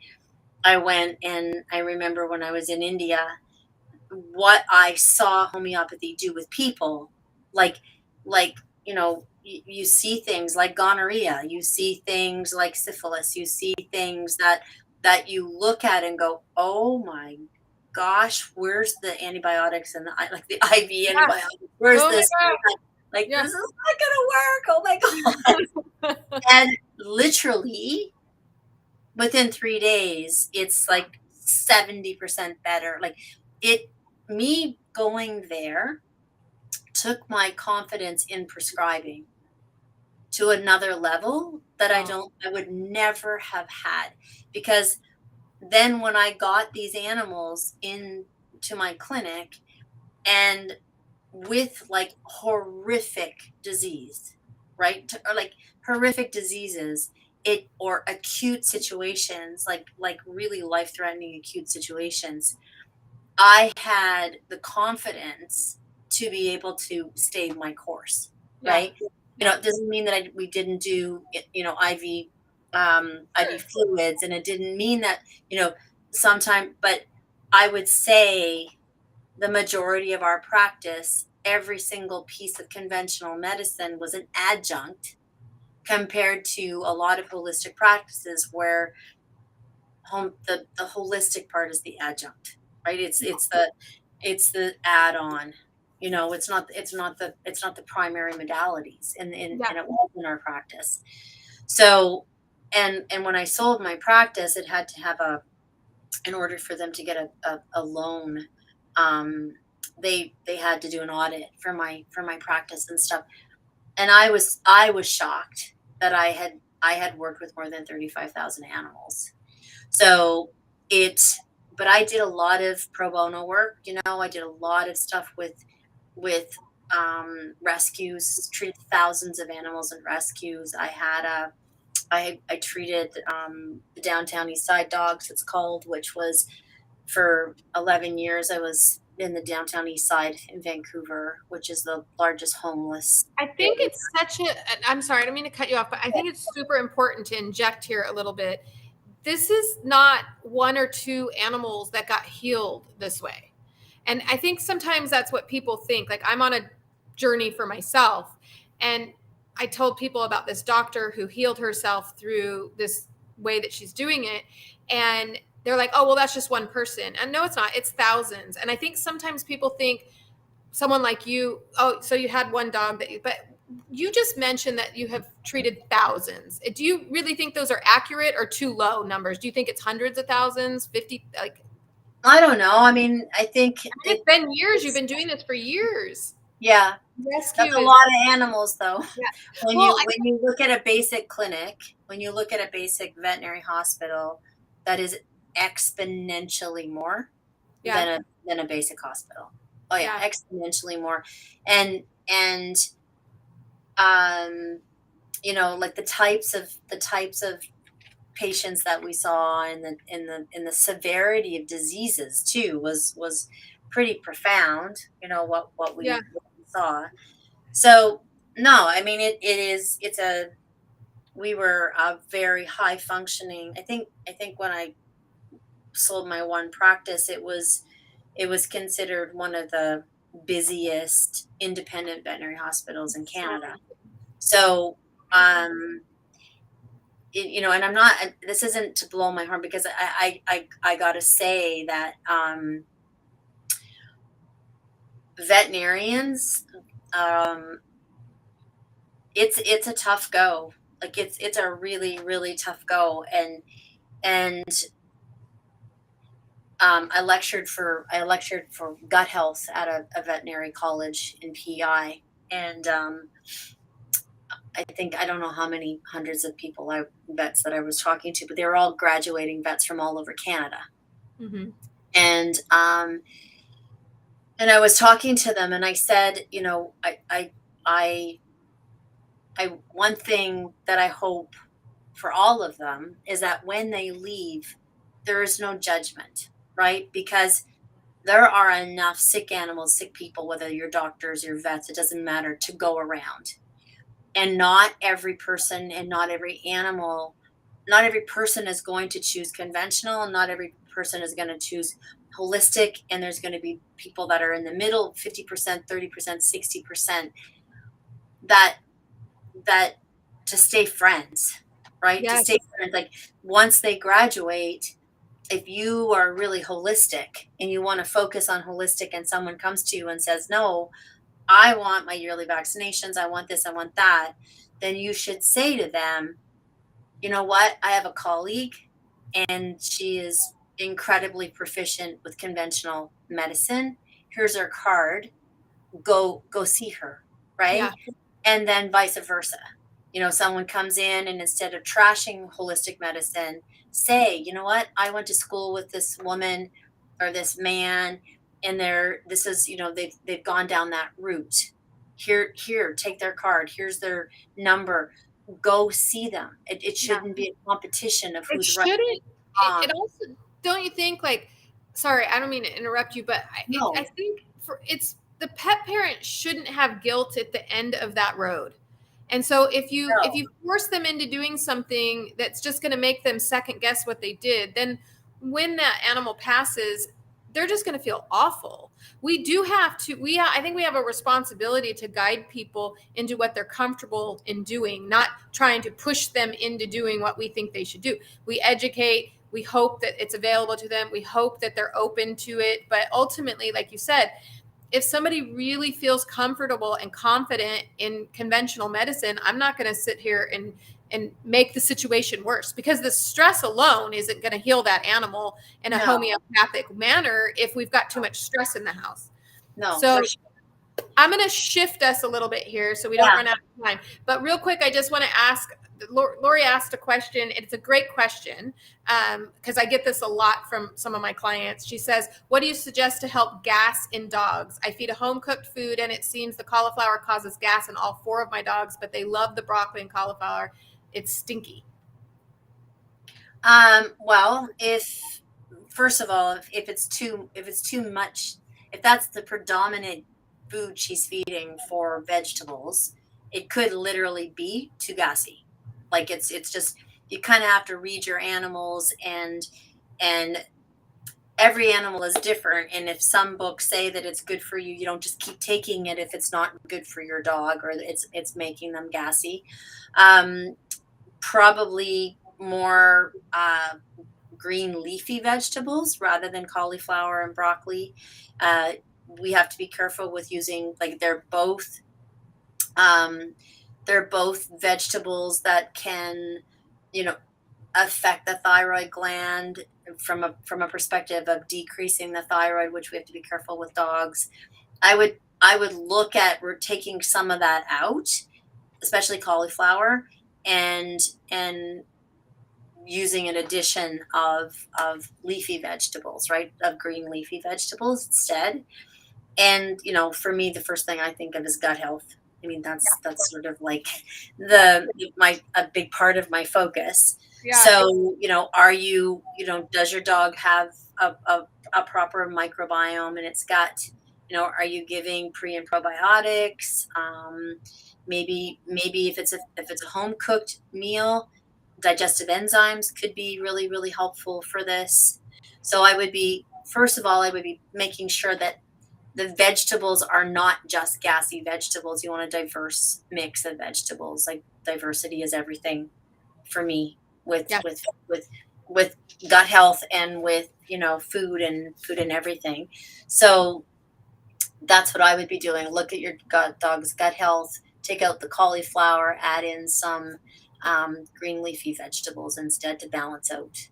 I went, and I remember when I was in India, what I saw homeopathy do with people. Like, you see things like gonorrhea, you see things like syphilis, you see things that you look at and go, oh my gosh, where's the antibiotics and the IV antibiotics? Where's this? Like, Yeah. this is not gonna work. Oh my God. And literally within 3 days, it's like 70% better. Like it, me going there took my confidence in prescribing to another level that Oh, I would never have had. Because then when I got these animals into my clinic and with like horrific disease, right? Or like horrific diseases, it or acute situations, like really life-threatening acute situations, I had the confidence to be able to stay my course, yeah. right? Yeah. It doesn't mean that we didn't do, IV fluids, and it didn't mean that, sometime, but I would say the majority of our practice, every single piece of conventional medicine was an adjunct compared to a lot of holistic practices where the holistic part is the adjunct, right? It's the add-on. It's not the primary modalities, Yeah. and it was in our practice. So, and when I sold my practice, it had to have in order for them to get a loan, um, they had to do an audit for my practice and stuff. And I was shocked that I had worked with more than 35,000 animals. So it, but I did a lot of pro bono work. I did a lot of stuff with rescues, treated thousands of animals in rescues. I treated the Downtown East Side Dogs, it's called, which was for 11 years. I was in the Downtown East Side in Vancouver, which is the largest homeless I think area. it's such a, I'm sorry, I don't mean to cut you off, but I think it's super important to inject here a little bit. This is not one or two animals that got healed this way. And I think sometimes that's what people think. Like, I'm on a journey for myself. And I told people about this doctor who healed herself through this way that she's doing it. And they're like, oh, well, that's just one person. And no, it's not, it's thousands. And I think sometimes people think, someone like you, oh, so you had one dog that you, but you just mentioned that you have treated thousands. Do you really think those are accurate or too low numbers? Do you think it's hundreds of thousands, 50? Like, I don't know. I mean, I think I mean, it's been years. You've it's, been doing this for years. yeah, Rescue that's a is, lot of animals though. yeah. When Well, you when you look at a basic clinic, when you look at a basic veterinary hospital, that is exponentially more yeah, than a basic hospital. Oh yeah, yeah, exponentially more. And um like the types of patients that we saw, and the severity of diseases too was pretty profound, what yeah, we saw. So no, I mean, we were a very high functioning. I think when I sold my one practice, it was considered one of the busiest independent veterinary hospitals in so Canada. So, um, and I'm not. This isn't to blow my horn, because I gotta say that veterinarians, um, it's a tough go. Like it's a really really tough go, and I lectured for gut health at a veterinary college in PI, and I don't know how many hundreds of vets that I was talking to, but they were all graduating vets from all over Canada, hmm and I was talking to them, and I said, I one thing that I hope for all of them is that when they leave, there is no judgment, right? Because there are enough sick animals, sick people, whether you're doctors, you're vets, it doesn't matter, to go around. And not every person and not every person is going to choose conventional, and not every person is going to choose holistic. And there's going to be people that are in the middle, 50%, 30%, 60%, that that to stay friends, right? To yes, stay friends. Like once they graduate, if you are really holistic and you want to focus on holistic, and someone comes to you and says, no, I want my yearly vaccinations, I want this, I want that, then you should say to them, you know what? I have a colleague and she is incredibly proficient with conventional medicine. Here's her card. Go see her, right? Yeah. And then vice versa. Someone comes in and instead of trashing holistic medicine, say, you know what? I went to school with this woman or this man, and this is, they've gone down that route. Here, take their card. Here's their number. Go see them. It Yeah. shouldn't be a competition of It who's right shouldn't. or wrong. It also, don't you think, like, sorry, I don't mean to interrupt you, but I No, think it's the pet parent shouldn't have guilt at the end of that road. And so if no, you force them into doing something that's just going to make them second guess what they did, then when that animal passes, they're just going to feel awful. We do have to, I think we have a responsibility to guide people into what they're comfortable in doing, not trying to push them into doing what we think they should do. We educate, we hope that it's available to them, we hope that they're open to it, but ultimately, like you said, if somebody really feels comfortable and confident in conventional medicine, I'm not going to sit here and make the situation worse, because the stress alone isn't going to heal that animal in a no, homeopathic manner if we've got too much stress in the house. no, So for sure. I'm going to shift us a little bit here so we don't Yeah. run out of time. But real quick, I just want to ask, Lori asked a question. It's a great question, because I get this a lot from some of my clients. She says, what do you suggest to help gas in dogs? I feed a home cooked food and it seems the cauliflower causes gas in all 4 of my dogs, but they love the broccoli and cauliflower. It's stinky. Well, if first of all, if it's too much, if that's the predominant food she's feeding for vegetables, it could literally be too gassy. Like it's just you kind of have to read your animals, and every animal is different, and if some books say that it's good for you, you don't just keep taking it if it's not good for your dog or it's making them gassy. Um, Probably more green leafy vegetables rather than cauliflower and broccoli. Uh, we have to be careful with using, like, um, they're both vegetables that can, you know, affect the thyroid gland from a perspective of decreasing the thyroid, which we have to be careful with dogs. I would look at we're taking some of that out, especially cauliflower, and and using an addition of leafy vegetables, right? Of green leafy vegetables instead. And for me, the first thing I think of is gut health. I mean, that's sort of like the my a big part of my focus. Yeah. So, does your dog have a proper microbiome in its gut? Are you giving pre and probiotics? Maybe if it's a home cooked meal, digestive enzymes could be really, really helpful for this. So first of all, I would be making sure that the vegetables are not just gassy vegetables. You want a diverse mix of vegetables. Like, diversity is everything for me with Yeah. with gut health and with food and everything. So that's what I would be doing. Look at your dog's gut health. Take out the cauliflower. Add in some green leafy vegetables instead to balance out.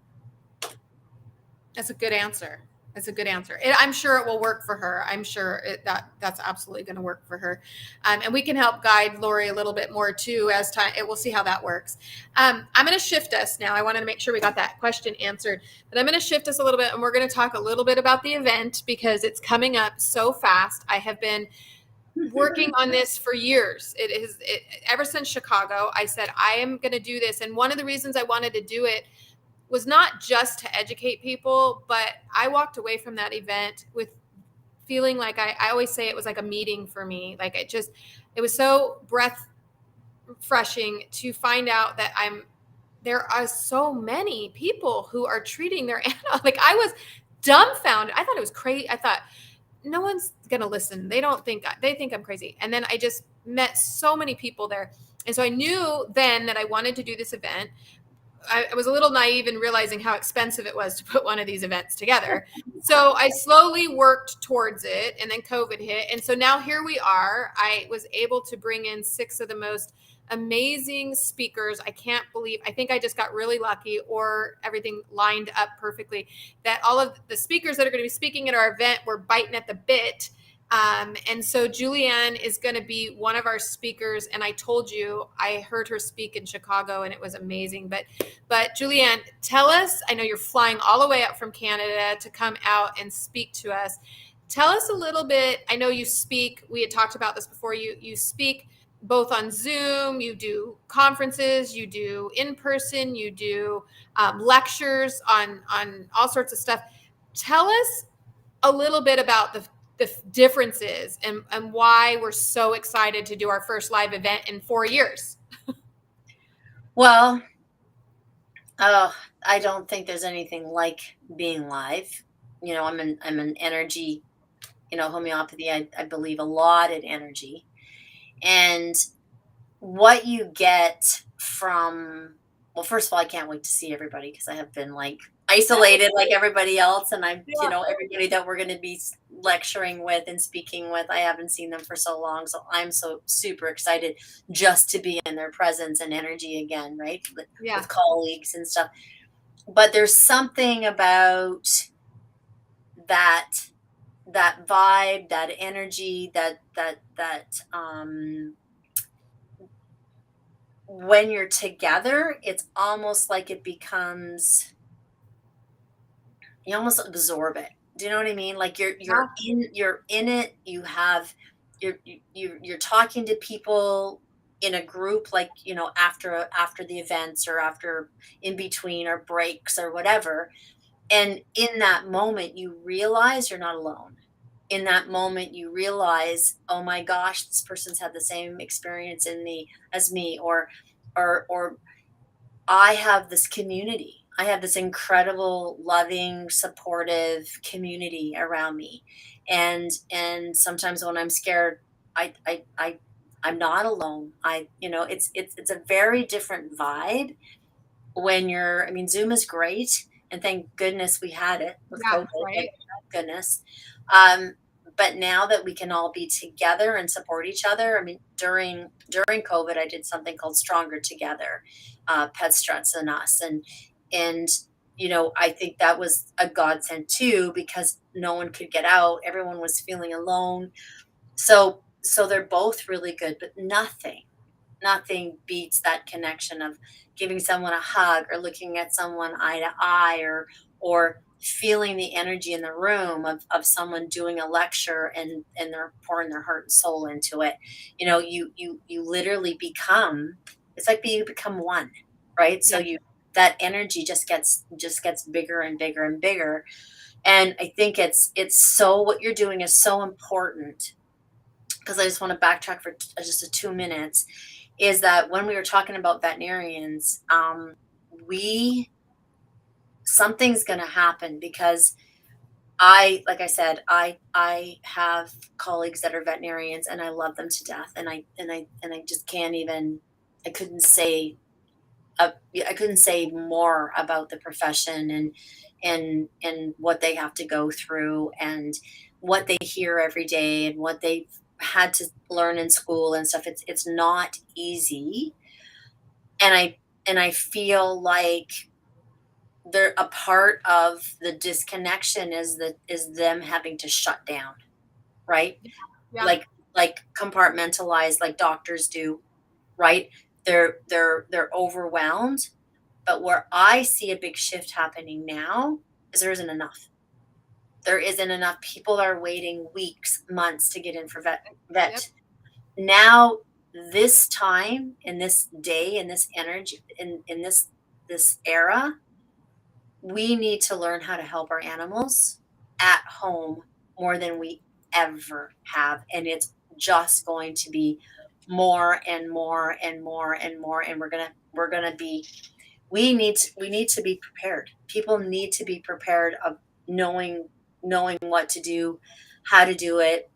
That's a good answer. That's a good answer. I'm sure it will work for her. I'm sure that's absolutely going to work for her. And we can help guide Lori a little bit more too as time. We'll see how that works. I'm going to shift us now. I wanted to make sure we got that question answered, but I'm going to shift us a little bit, and we're going to talk a little bit about the event because it's coming up so fast. I have been working on this for years. Ever since Chicago. I said I am going to do this, and one of the reasons I wanted to do it was not just to educate people, but I walked away from that event with feeling like I always say it was like a meeting for me. Like it was so breath refreshing to find out that there are so many people who are treating their animal. Like, I was dumbfounded. I thought it was crazy. I thought, no one's going to listen. They think I'm crazy. And then I just met so many people there. And so I knew then that I wanted to do this event. I was a little naive in realizing how expensive it was to put one of these events together. So I slowly worked towards it, and then COVID hit. And so now here we are. I was able to bring in six of the most amazing speakers. I can't believe, I think I just got really lucky, or everything lined up perfectly, that all of the speakers that are going to be speaking at our event were biting at the bit. And so Julianne is going to be one of our speakers. And I told you, I heard her speak in Chicago and it was amazing. But Julianne, tell us, I know you're flying all the way up from Canada to come out and speak to us. Tell us a little bit. I know you speak, we had talked about this before, you speak both on Zoom, you do conferences, you do in person, you do lectures on all sorts of stuff. Tell us a little bit about the differences and why we're so excited to do our first live event in 4 years. Well, oh, I don't think there's anything like being live. I'm an energy, homeopathy. I believe a lot in energy. And what you get from, well, first of all, I can't wait to see everybody because I have been like isolated like everybody else. And Yeah. everybody that we're going to be lecturing with and speaking with, I haven't seen them for so long. So I'm so super excited just to be in their presence and energy again, right? Yeah. With colleagues and stuff. But there's something about that that vibe, that energy, that when you're together, it's almost like it becomes, you almost absorb it. Do you know what I mean? Like Yeah. you're in it. You're talking to people in a group, like, after the events, or after, in between, or breaks, or whatever. And in that moment, you realize you're not alone. In that moment, you realize, oh my gosh, this person's had the same experience in me as me, or I have this community. I have this incredible, loving, supportive community around me. And sometimes when I'm scared, I'm not alone. It's a very different vibe when you're, I mean, Zoom is great, and thank goodness we had it with Yeah. COVID. Like, Right. thank goodness. Um, but now that we can all be together and support each other, I mean, during COVID, I did something called Stronger Together, Pet Struts and Us, and I think that was a godsend too, because no one could get out, everyone was feeling alone. So they're both really good, but nothing beats that connection of giving someone a hug, or looking at someone eye to eye, or feeling the energy in the room of someone doing a lecture, and they're pouring their heart and soul into it. You literally become, it's like you become one, right? So Yeah. that energy just gets bigger and bigger and bigger. And I think it's so, what you're doing is so important, because I just want to backtrack for just a 2 minutes, is that when we were talking about veterinarians, we something's going to happen, because like I said, I have colleagues that are veterinarians, and I love them to death, and I just can't even, I couldn't say, I couldn't say more about the profession, and what they have to go through, and what they hear every day, and what they've had to learn in school and stuff. It's not easy, and I feel like they're a part of the disconnection, is them having to shut down, right? Yeah. Like compartmentalize, like doctors do, right? They're overwhelmed. But where I see a big shift happening now is there isn't enough. There isn't enough. People are waiting weeks, months to get in for Yep. vet. Now, this time, in this day, in this energy, in this era, we need to learn how to help our animals at home more than we ever have. And it's just going to be more and more and more and more. And we're gonna be, we need to be prepared. People need to be prepared of knowing what to do, how to do it,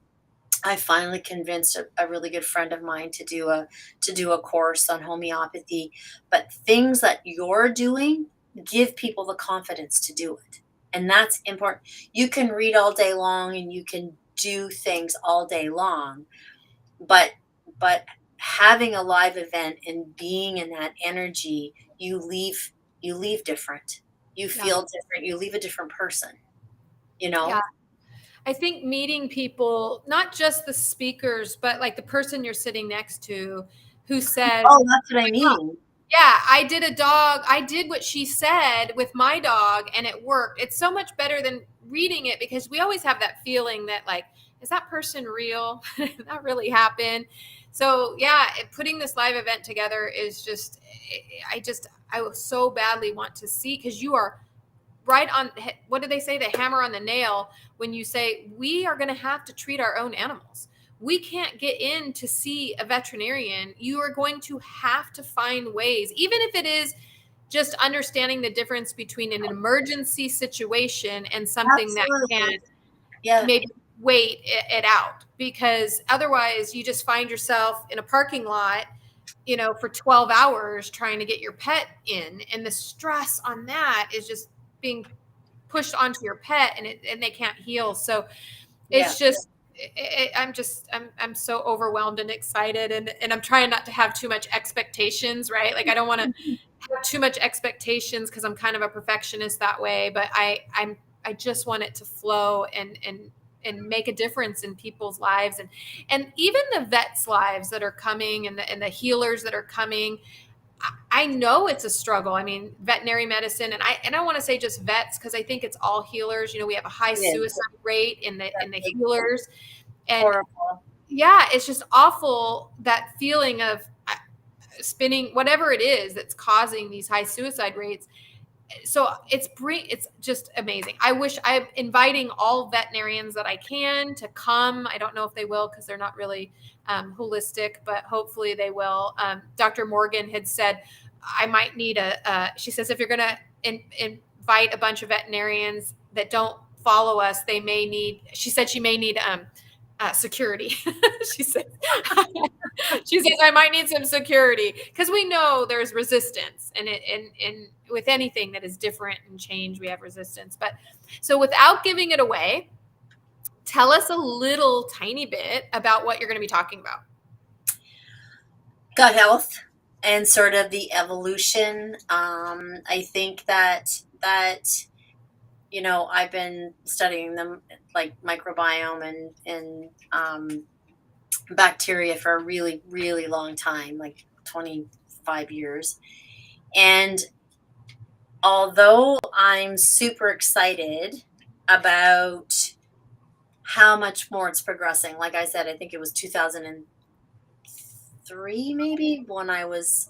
I finally convinced a really good friend of mine to do a course on homeopathy. But things that you're doing, give people the confidence to do it. And that's important. You can read all day long and you can do things all day long, but but having a live event and being in that energy, you leave different. You Yeah. feel different. You leave a different person, you Yeah. know? I think meeting people, not just the speakers, but like the person you're sitting next to who says, Oh, that's what I mean. yeah, I did what she said with my dog and it worked. It's so much better than reading it because we always have that feeling that, like, is that person real? Did that really happen? So, yeah, putting this live event together is just, I so badly want to see, because you are right on. What do they say? The hammer on the nail when you say we are going to have to treat our own animals. We can't get in to see a veterinarian. You are going to have to find ways, even if it is just understanding the difference between an emergency situation and something that can Absolutely. Yeah. maybe wait it out, because otherwise you just find yourself in a parking lot, for 12 hours trying to get your pet in, and the stress on that is just being pushed onto your pet, and they can't heal. So Yeah. it's just I'm so overwhelmed and excited, and I'm trying not to have too much expectations, right? Like, I don't want to have too much expectations because I'm kind of a perfectionist that way, but I just want it to flow and make a difference in people's lives, and even the vets' lives that are coming, and the healers that are coming. I know it's a struggle. I mean, veterinary medicine, and I want to say just vets, because I think it's all healers. We have a high It is. suicide rate in the That in the big healers, and horrible. yeah, it's just awful, that feeling of spinning whatever it is that's causing these high suicide rates. So it's just amazing. I wish I'm inviting all veterinarians that I can to come. I don't know if they will, because they're not really holistic, but hopefully they will. Dr. Morgan had said I might need she says, if you're going to invite a bunch of veterinarians that don't follow us, she said she may need security. she said she says I might need some security, because we know there's resistance, and with anything that is different and change, we have resistance. But so, without giving it away, tell us a little tiny bit about what you're going to be talking about. Gut health and sort of the evolution. I think that I've been studying them, like microbiome and bacteria, for a really, really long time, like 25 years. And although I'm super excited about how much more it's progressing, like I said, I think it was 2003 maybe when I was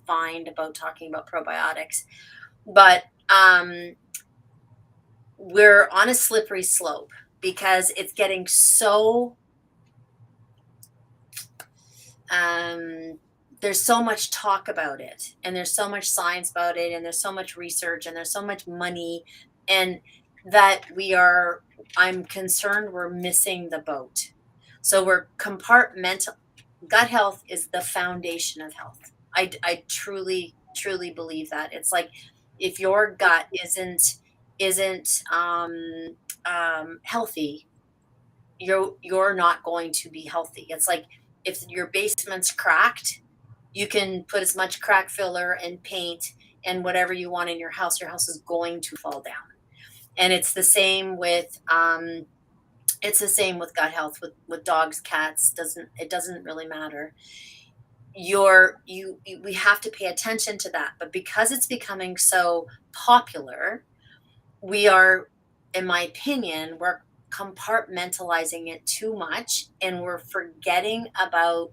fined about talking about probiotics. But we're on a slippery slope because it's getting so um, there's so much talk about it, and there's so much science about it, and there's so much research, and there's so much money, and that I'm concerned we're missing the boat. So we're compartmental. Gut health is the foundation of health. I truly, truly believe that. It's like, if your gut isn't healthy, you're not going to be healthy. It's like, if your basement's cracked, you can put as much crack filler and paint and whatever you want in your house is going to fall down. And it's the same with gut health, with dogs, cats. Doesn't really matter. We have to pay attention to that. But because it's becoming so popular, we are, in my opinion, we're compartmentalizing it too much, and we're forgetting about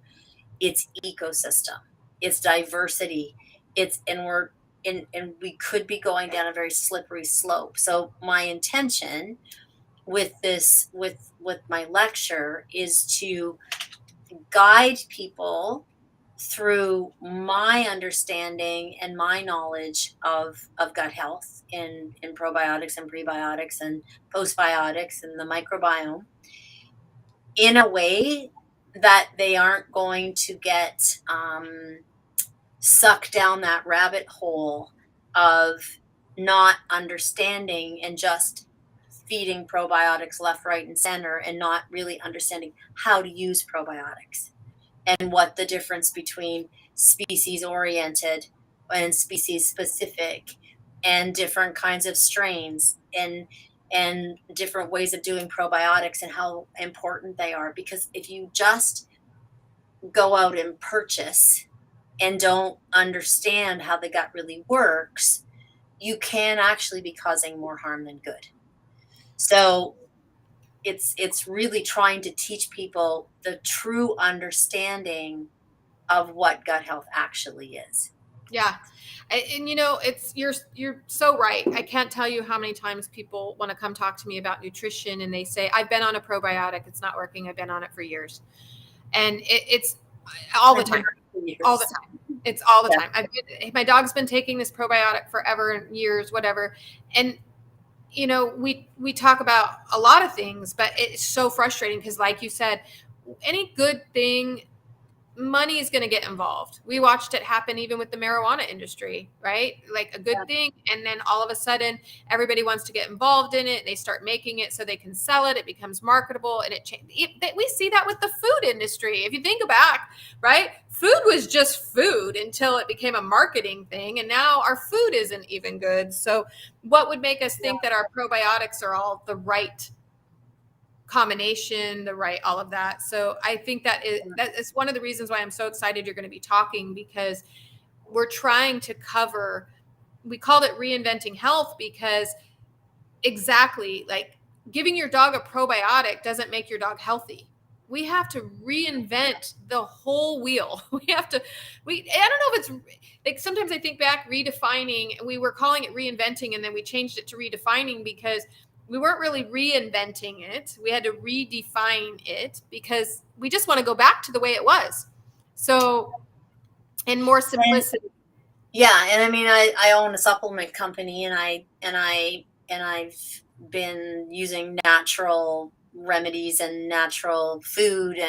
its ecosystem, its diversity, its and we're and we could be going down a very slippery slope. So my intention with with my lecture is to guide people through my understanding and my knowledge of gut health in probiotics and prebiotics and postbiotics and the microbiome, in a way that they aren't going to get sucked down that rabbit hole of not understanding and just feeding probiotics left, right, and center, and not really understanding how to use probiotics and what the difference between species oriented and species specific and different kinds of strains and different ways of doing probiotics and how important they are. Because if you just go out and purchase and don't understand how the gut really works, you can actually be causing more harm than good. So it's really trying to teach people the true understanding of what gut health actually is. Yeah. And you know, it's you're so right. I can't tell you how many times people want to come talk to me about nutrition and they say, I've been on a probiotic, it's not working. I've been on it for years. And it's all the I've been time. on for All the years. time. It's all the Yeah. time. My dog's been taking this probiotic forever, years, whatever. And you know, we talk about a lot of things, but it's so frustrating because, like you said, any good thing, money is going to get involved. We watched it happen even with the marijuana industry, right? Like a good thing, and then all of a sudden, everybody wants to get involved in it. They start making it so they can sell it. It becomes marketable, and we see that with the food industry. If you think back, right, food was just food until it became a marketing thing, and now our food isn't even good. So, what would make us Yeah. think that our probiotics are all the right combination, the right, all of that. So I think that is one of the reasons why I'm so excited you're going to be talking, because we're trying to cover, we called it reinventing health because exactly, like, giving your dog a probiotic doesn't make your dog healthy. We have to reinvent the whole wheel. We have to, I don't know if it's like, sometimes I think back, redefining, we were calling it reinventing and then we changed it to redefining because we weren't really reinventing it. We had to redefine it because we just want to go back to the way it was. So, and more And simplicity. yeah, and I mean, I own a supplement company, and I've been using natural remedies and natural food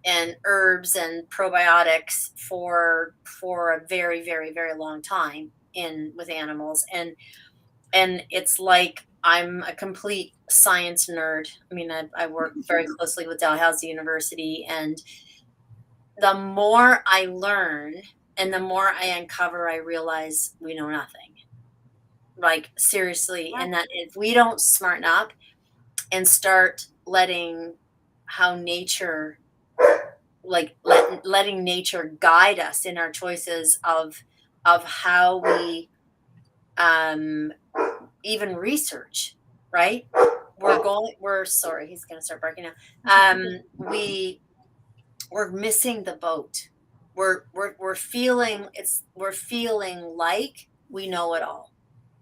and herbs and probiotics for a very, very, very long time in with animals, and it's like I'm a complete science nerd. I mean, I work very closely with Dalhousie University, and the more I learn and the more I uncover, I realize we know nothing. Like, seriously. Yeah. And that if we don't smarten up and start letting how nature, like letting nature guide us in our choices of how we um even research, right? Yeah. We're sorry, he's gonna start barking now. We're missing the boat. We're feeling we're feeling like we know it all.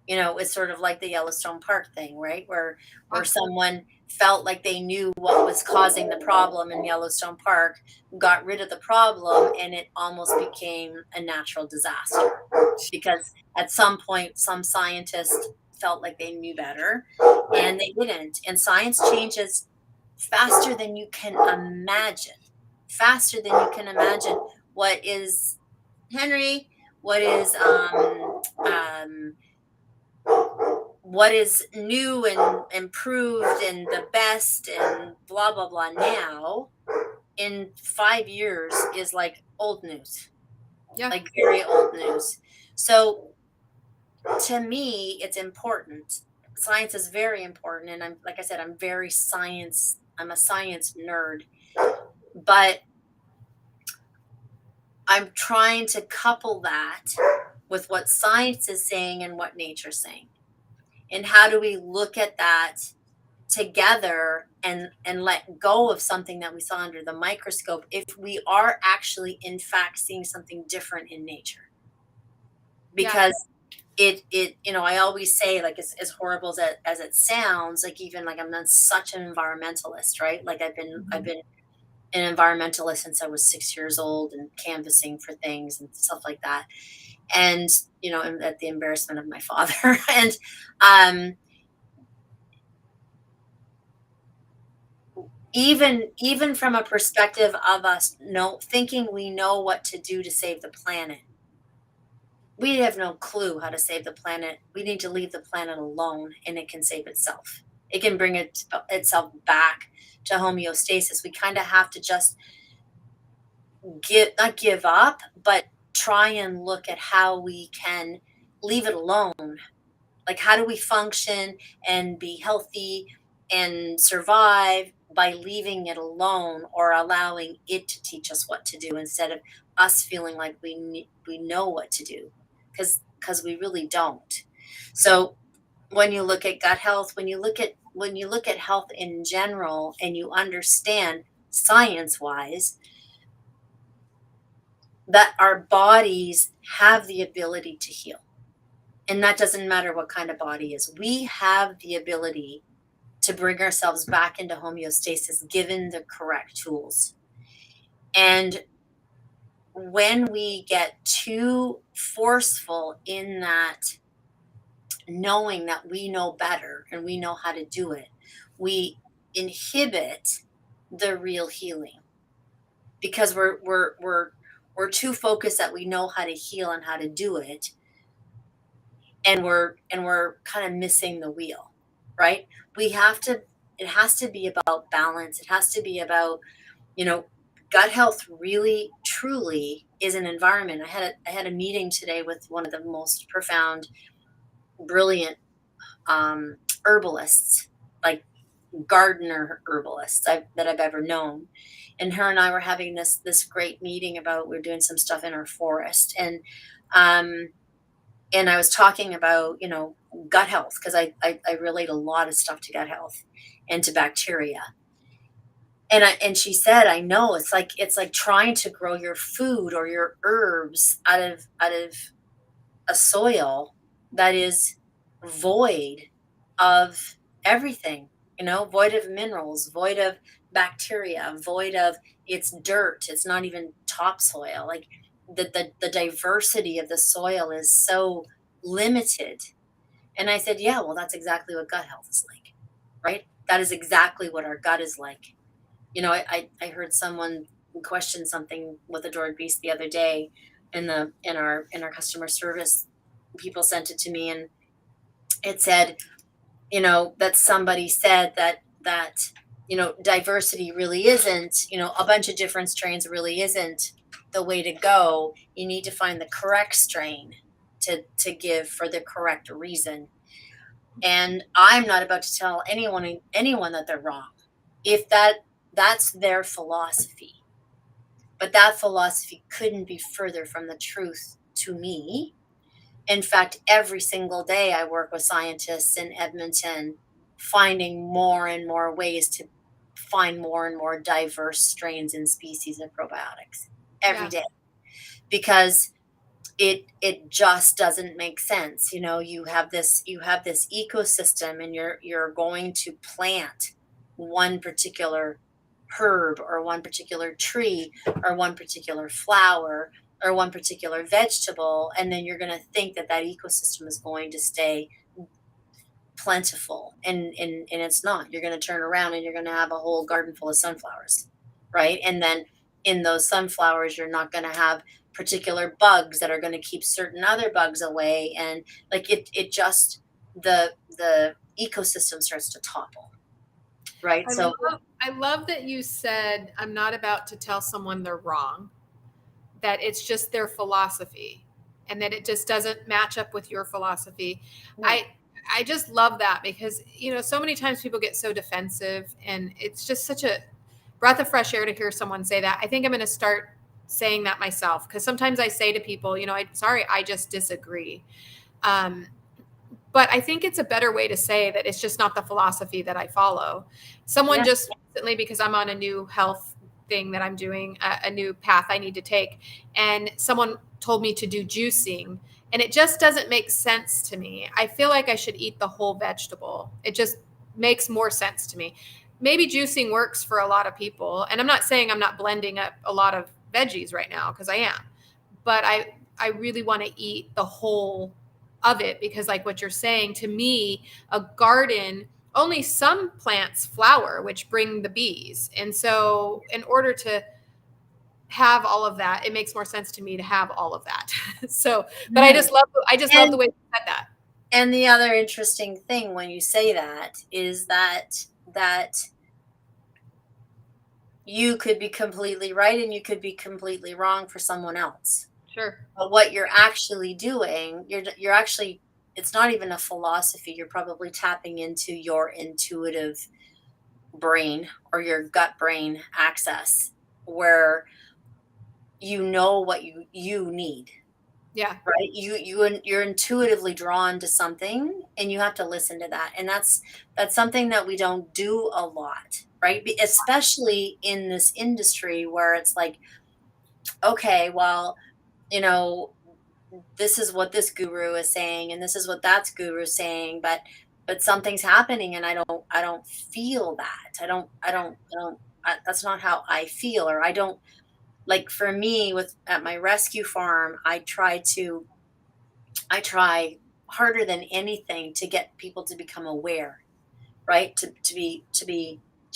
You know, it's sort of like the Yellowstone Park thing, right? Where someone felt like they knew what was causing the problem in Yellowstone Park, got rid of the problem, and it almost became a natural disaster. Because at some point some scientists felt like they knew better and they didn't. And science changes faster than you can imagine. Faster than you can imagine. What is Henry? What is what is new and improved and the best and blah blah blah now in 5 years is like old news, Yeah. like very old news. So to me, it's important. Science is very important, and I'm like I said, I'm very science. I'm a science nerd, but I'm trying to couple that with what science is saying and what nature's saying. And how do we look at that together and let go of something that we saw under the microscope if we are actually in fact seeing something different in nature? Yeah. Because it you know, I always say, like, as horrible as it sounds, like, even like I'm not such an environmentalist, right? Like I've Mhm. been an environmentalist since I was 6 years old and canvassing for things and stuff like that. And, you know, at the embarrassment of my father. Um, even from a perspective of us thinking we know what to do to save the planet. We have no clue how to save the planet. We need to leave the planet alone, and it can save itself. It can bring itself back to homeostasis. We kind of have to just not give up, but try and look at how we can leave it alone. Like, how do we function and be healthy and survive by leaving it alone, or allowing it to teach us what to do instead of us feeling like we know what to do, because we really don't. So when you look at gut health, when you look at health in general, and you understand science wise that our bodies have the ability to heal, and that doesn't matter what kind of body is, we have the ability to bring ourselves back into homeostasis given the correct tools. And when we get too forceful in that, knowing that we know better and we know how to do it, we inhibit the real healing, because we're too focused that we know how to heal and how to do it, and we're kind of missing the wheel, right? We have to It has to be about balance. It has to be about, you know, gut health really truly is an environment. I had a meeting today with one of the most profound, brilliant herbalists, like gardener herbalists that I've ever known. And her and I were having this great meeting about, we're doing some stuff in our forest, um and I was talking about, gut health, because I relate a lot of stuff to gut health and to bacteria. And she said, I know, it's like trying to grow your food or your herbs out of a soil that is void of everything, void of minerals, void of bacteria, void of, it's dirt, it's not even topsoil. Like, the diversity of the soil is so limited. And I said, yeah, well, that's exactly what gut health is like, right? That is exactly what our gut is like. I heard someone question something with Adored Beast the other day, in our customer service. People sent it to me, and it said, that somebody said that diversity really isn't, a bunch of different strains really isn't the way to go. You need to find the correct strain to give for the correct reason. And I'm not about to tell anyone that they're wrong, if that's their philosophy. But that philosophy couldn't be further from the truth to me. In fact, every single day I work with scientists in Edmonton, finding more and more ways to find more and more diverse strains and species of probiotics every Yeah. day, because it just doesn't make sense. You have this ecosystem, and you're going to plant one particular herb, or one particular tree, or one particular flower, or one particular vegetable, and then you're going to think that that ecosystem is going to stay plentiful, and it's not. You're going to turn around and you're going to have a whole garden full of sunflowers, right? And then in those sunflowers, you're not going to have particular bugs that are going to keep certain other bugs away, and like it just, the ecosystem starts to topple, right? I So love I love that you said, I'm not about to tell someone they're wrong, that it's just their philosophy, and that it just doesn't match up with your philosophy. yeah, I just love that, because so many times people get so defensive, and it's just such a breath of fresh air to hear someone say that. I think I'm going to start saying that myself, because sometimes I say to people, I just disagree. Um, but I think it's a better way to say that it's just not the philosophy that I follow. Someone yeah, just recently, because I'm on a new health thing that I'm doing, a new path I need to take, and someone told me to do juicing, and it just doesn't make sense to me. I feel like I should eat the whole vegetable. It just makes more sense to me. Maybe juicing works for a lot of people, and I'm not saying I'm not blending up a lot of veggies right now, because I am, but I really want to eat the whole of it, because like what you're saying, to me, a garden only some plants flower, which bring the bees. And so, in order to have all of that, it makes more sense to me to have all of that. So, but Mhm. I just love the And way you said that. and the other interesting thing when you say that is that you could be completely right and you could be completely wrong for someone else. Sure. But what you're actually doing, you're actually, it's not even a philosophy. You're probably tapping into your intuitive brain or your gut brain access where you know what you need, Yeah. right? You're intuitively drawn to something and you have to listen to that. And that's something that we don't do a lot, right? Especially in this industry where it's like, okay, well, you know, this is what this guru is saying and this is what that guru is saying, but something's happening and I don't feel that. That's not how I feel, or I don't, like for me with at my rescue farm, I try harder than anything to get people to become aware, right? To be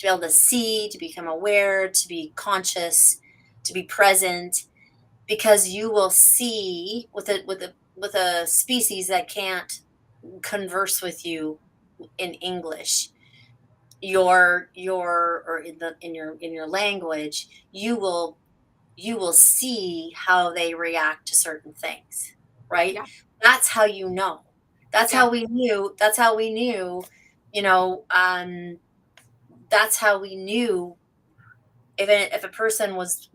able to see, to become aware, to be conscious, to be present, because you will see with a species that can't converse with you in English, your or in your language, you will see how they react to certain things, right? Yeah. That's how you know. Yeah. That's how we knew, you know, that's how we knew if a person was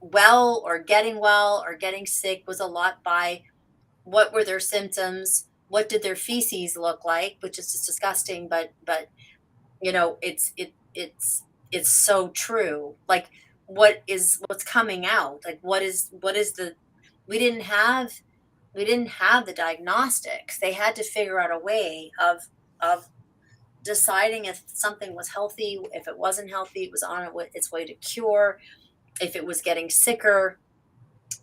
well or getting sick was a lot by what were their symptoms, what did their feces look like, which is just disgusting, but you know, it's so true. Like what's coming out? Like what is the we didn't have we didn't have the diagnostics. They had to figure out a way of deciding if something was healthy, if it wasn't healthy, it was on its way to cure, if it was getting sicker,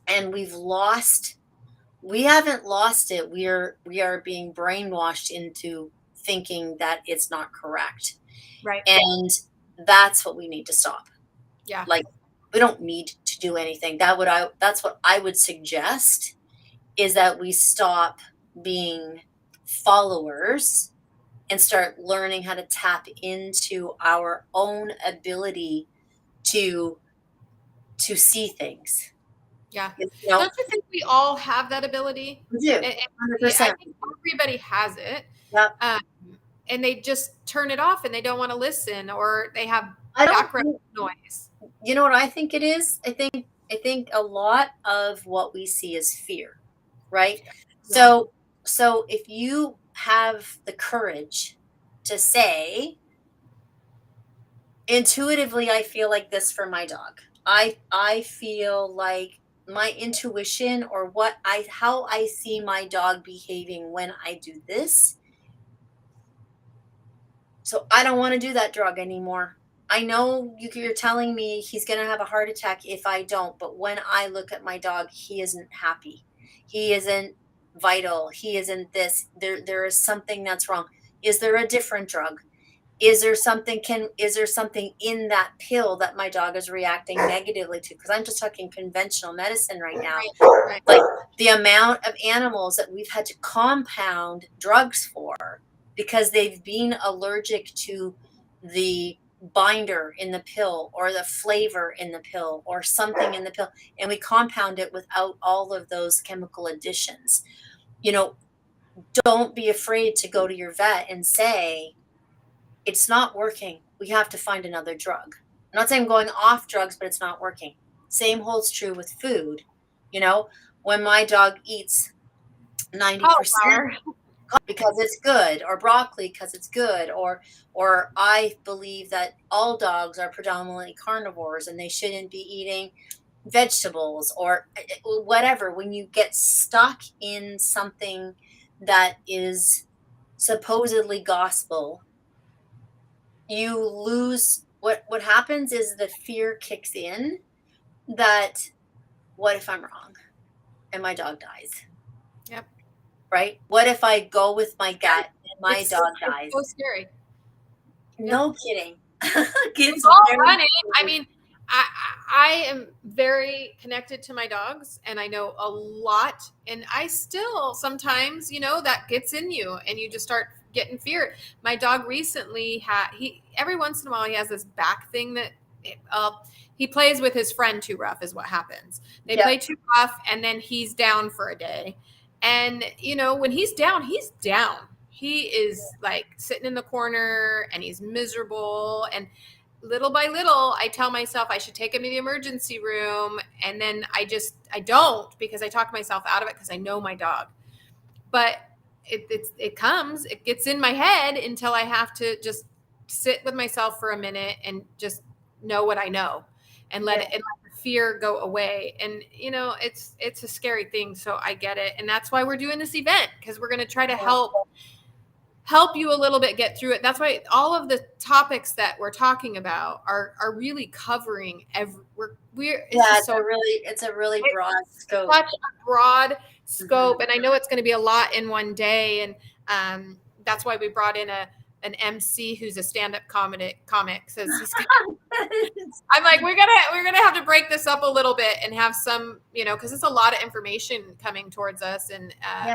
and we haven't lost it. We are being brainwashed into thinking that it's not correct. Right. And that's what we need to stop. Yeah. Like we don't need to do anything. That's what I would suggest, is that we stop being followers and start learning how to tap into our own ability to see things. Yeah. You know, Don't you think we all have that ability? we do. And yeah, I 100%. think everybody has it. Yep. Um, and they just turn it off and they don't want to listen, or they have I don't background noise. You know what I think it is? I think a lot of what we see is fear, right? Yeah. So if you have the courage to say, intuitively I feel like this for my dog. I feel like my intuition, or how I see my dog behaving when I do this, so I don't want to do that drug anymore. I know you're telling me he's going to have a heart attack if I don't, but when I look at my dog, he isn't happy. He isn't vital. He isn't this. There is something that's wrong. Is there a different drug? Is there something in that pill that my dog is reacting negatively to? Because I'm just talking conventional medicine right now. Right. Right. Like the amount of animals that we've had to compound drugs for because they've been allergic to the binder in the pill or the flavor in the pill or something in the pill, and we compound it without all of those chemical additions. You know, don't be afraid to go to your vet and say, it's not working. We have to find another drug. I'm not saying I'm going off drugs, but it's not working. Same holds true with food. You know, when my dog eats 90% Cauliflower. because it's good, or broccoli because it's good, or I believe that all dogs are predominantly carnivores and they shouldn't be eating vegetables or whatever. When you get stuck in something that is supposedly gospel, you lose. What happens is the fear kicks in, that what if I'm wrong and my dog dies, Yep. right? What if I go with my gut my dog it's dies. so scary. Yeah. No kidding. It's It's all very running. I scary. mean, I am very connected to my dogs and I know a lot. And I still sometimes, that gets in you and you just start getting fear. My dog recently every once in a while, he has this back thing that uh, he plays with his friend too rough, is what happens. They Yep. play too rough and then he's down for a day. And, when he's down, he's down. He is like sitting in the corner and he's miserable. And little by little, I tell myself I should take him to the emergency room. And then I don't, because I talk myself out of it because I know my dog. But it gets in my head until I have to just sit with myself for a minute and just know what I know and Yeah. let the fear go away. And, it's a scary thing. So I get it. And that's why we're doing this event, because we're going to try to help you a little bit get through it. That's why all of the topics that we're talking about are really covering we're it's Yeah, just so it's a really broad it's scope. such a broad Mhm. scope, and I know it's going to be a lot in one day. And that's why we brought in an MC who's a stand-up comic, says he's I'm like, we're gonna have to break this up a little bit and have some, because it's a lot of information coming towards us. And Yeah.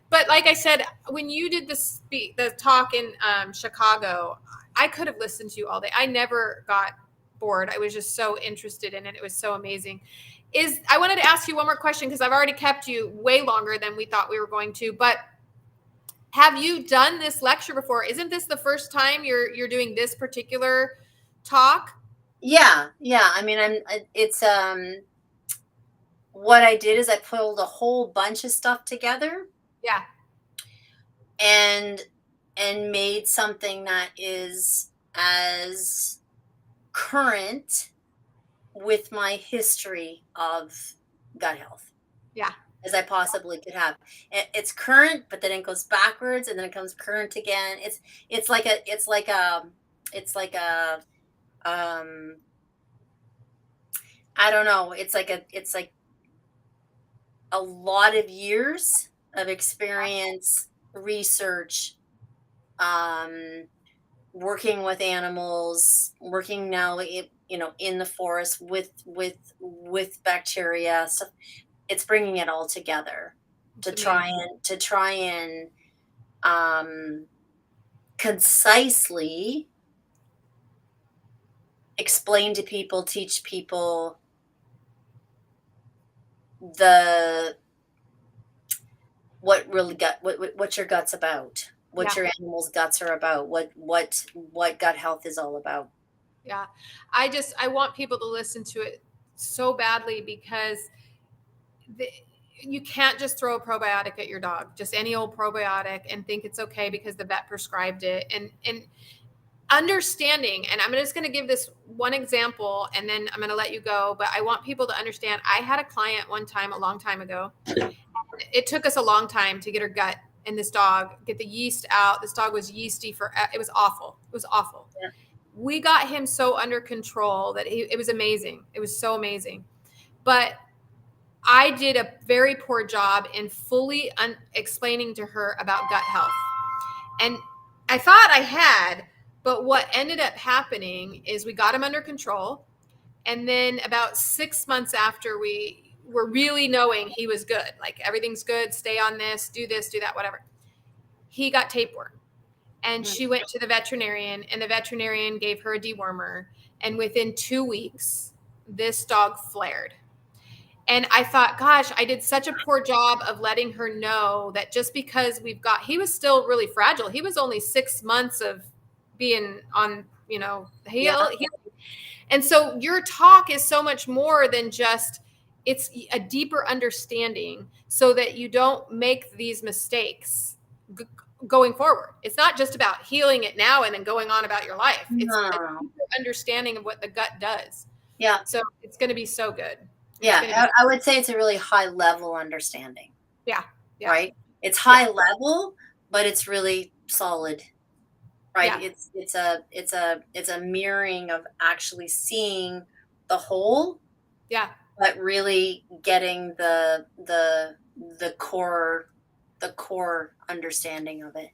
but like I said, when you did the talk in Chicago, I could have listened to you all day. I never got bored. I was just so interested in it. It was so amazing. I wanted to ask you one more question, because I've already kept you way longer than we thought we were going to. But have you done this lecture before? Isn't this the first time you're doing this particular talk? Yeah, yeah. I mean, it's what I did is I pulled a whole bunch of stuff together Yeah. and made something that is as current with my history of gut health Yeah. as I possibly could have. It's current, but then it goes backwards and then it comes current again. It's like a um I don't know. It's like a lot of years of experience, research, um, working with animals, working now, in the forest with bacteria. So it's bringing it all together It's to try amazing. and um, concisely explain to people, teach people the what really what your gut's about, what Yeah. your animal's guts are about, what gut health is all about. Yeah. I want people to listen to it so badly, because the, you can't just throw a probiotic at your dog, just any old probiotic, and think it's okay because the vet prescribed it. And understanding, and I'm just going to give this one example and then I'm going to let you go, but I want people to understand. I had a client one time, a long time ago. It took us a long time to get her gut and this dog, get the yeast out. This dog was yeasty it was awful. It was awful. Yeah. We got him so under control that it was amazing. It was so amazing. But I did a very poor job in fully explaining to her about gut health. And I thought I had, but what ended up happening is we got him under control. And then about 6 months after we were really knowing he was good, like everything's good, stay on this, do that, whatever, he got tapeworm. And Mhm. she went to the veterinarian, and the veterinarian gave her a dewormer. And within 2 weeks, this dog flared. And I thought, gosh, I did such a poor job of letting her know that just because he was still really fragile. He was only 6 months of being on, Yeah. and so your talk is so much more than just, it's a deeper understanding so that you don't make these mistakes going forward. It's not just about healing it now and then going on about your life. It's a No. deeper understanding of what the gut does. Yeah. So it's going to be so good. It's Yeah. going to be, I would say it's a really high level understanding, yeah, yeah, right? It's yeah, high level, but it's really solid, right? yeah, It's a mirroring of actually seeing the whole, yeah, but really getting the core understanding of it.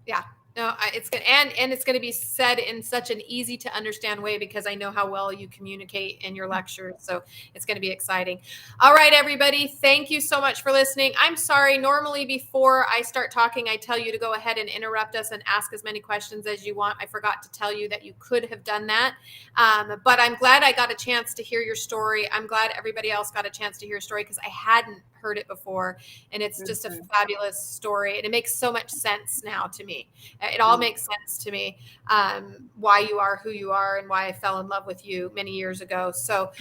Yeah. No, it's good, and it's going to be said in such an easy to understand way because I know how well you communicate in your lectures. So it's going to be exciting. All right, everybody, thank you so much for listening. I'm sorry. Normally, before I start talking, I tell you to go ahead and interrupt us and ask as many questions as you want. I forgot to tell you that you could have done that, but I'm glad I got a chance to hear your story. I'm glad everybody else got a chance to hear your story because I hadn't heard it before, and it's just a Mhm. fabulous story, and it makes so much sense now to me. It all makes sense to me, why you are who you are and why I fell in love with you many years ago. So,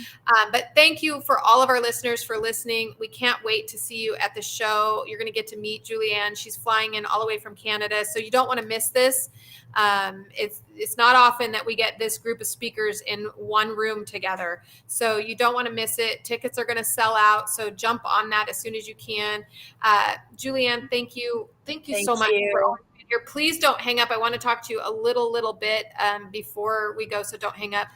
but thank you for all of our listeners for listening. We can't wait to see you at the show. You're going to get to meet Julianne. She's flying in all the way from Canada, so you don't want to miss this. It's not often that we get this group of speakers in one room together, so you don't want to miss it. Tickets are going to sell out, so jump on that as soon as you can. Julianne, thank you Thank so much for you. all here. Please don't hang up. I want to talk to you a little bit before we go, so don't hang up.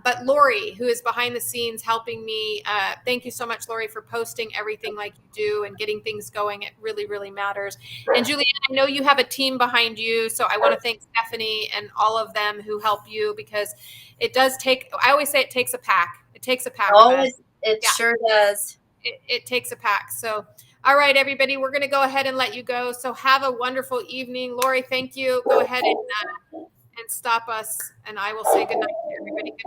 But Lori, who is behind the scenes helping me, thank you so much, Lori, for posting everything like you do and getting things going. It really, really matters. And Julianne, I know you have a team behind you, so I want to thank Stephanie and all of them who help you because it does take, I always say it takes a pack. It takes a pack of Oh, us. it Yeah, sure does. it takes a pack. So, all right, everybody, we're going to go ahead and let you go. So have a wonderful evening. Lori, thank you. Go ahead and stop us, and I will say good night to everybody. Good night.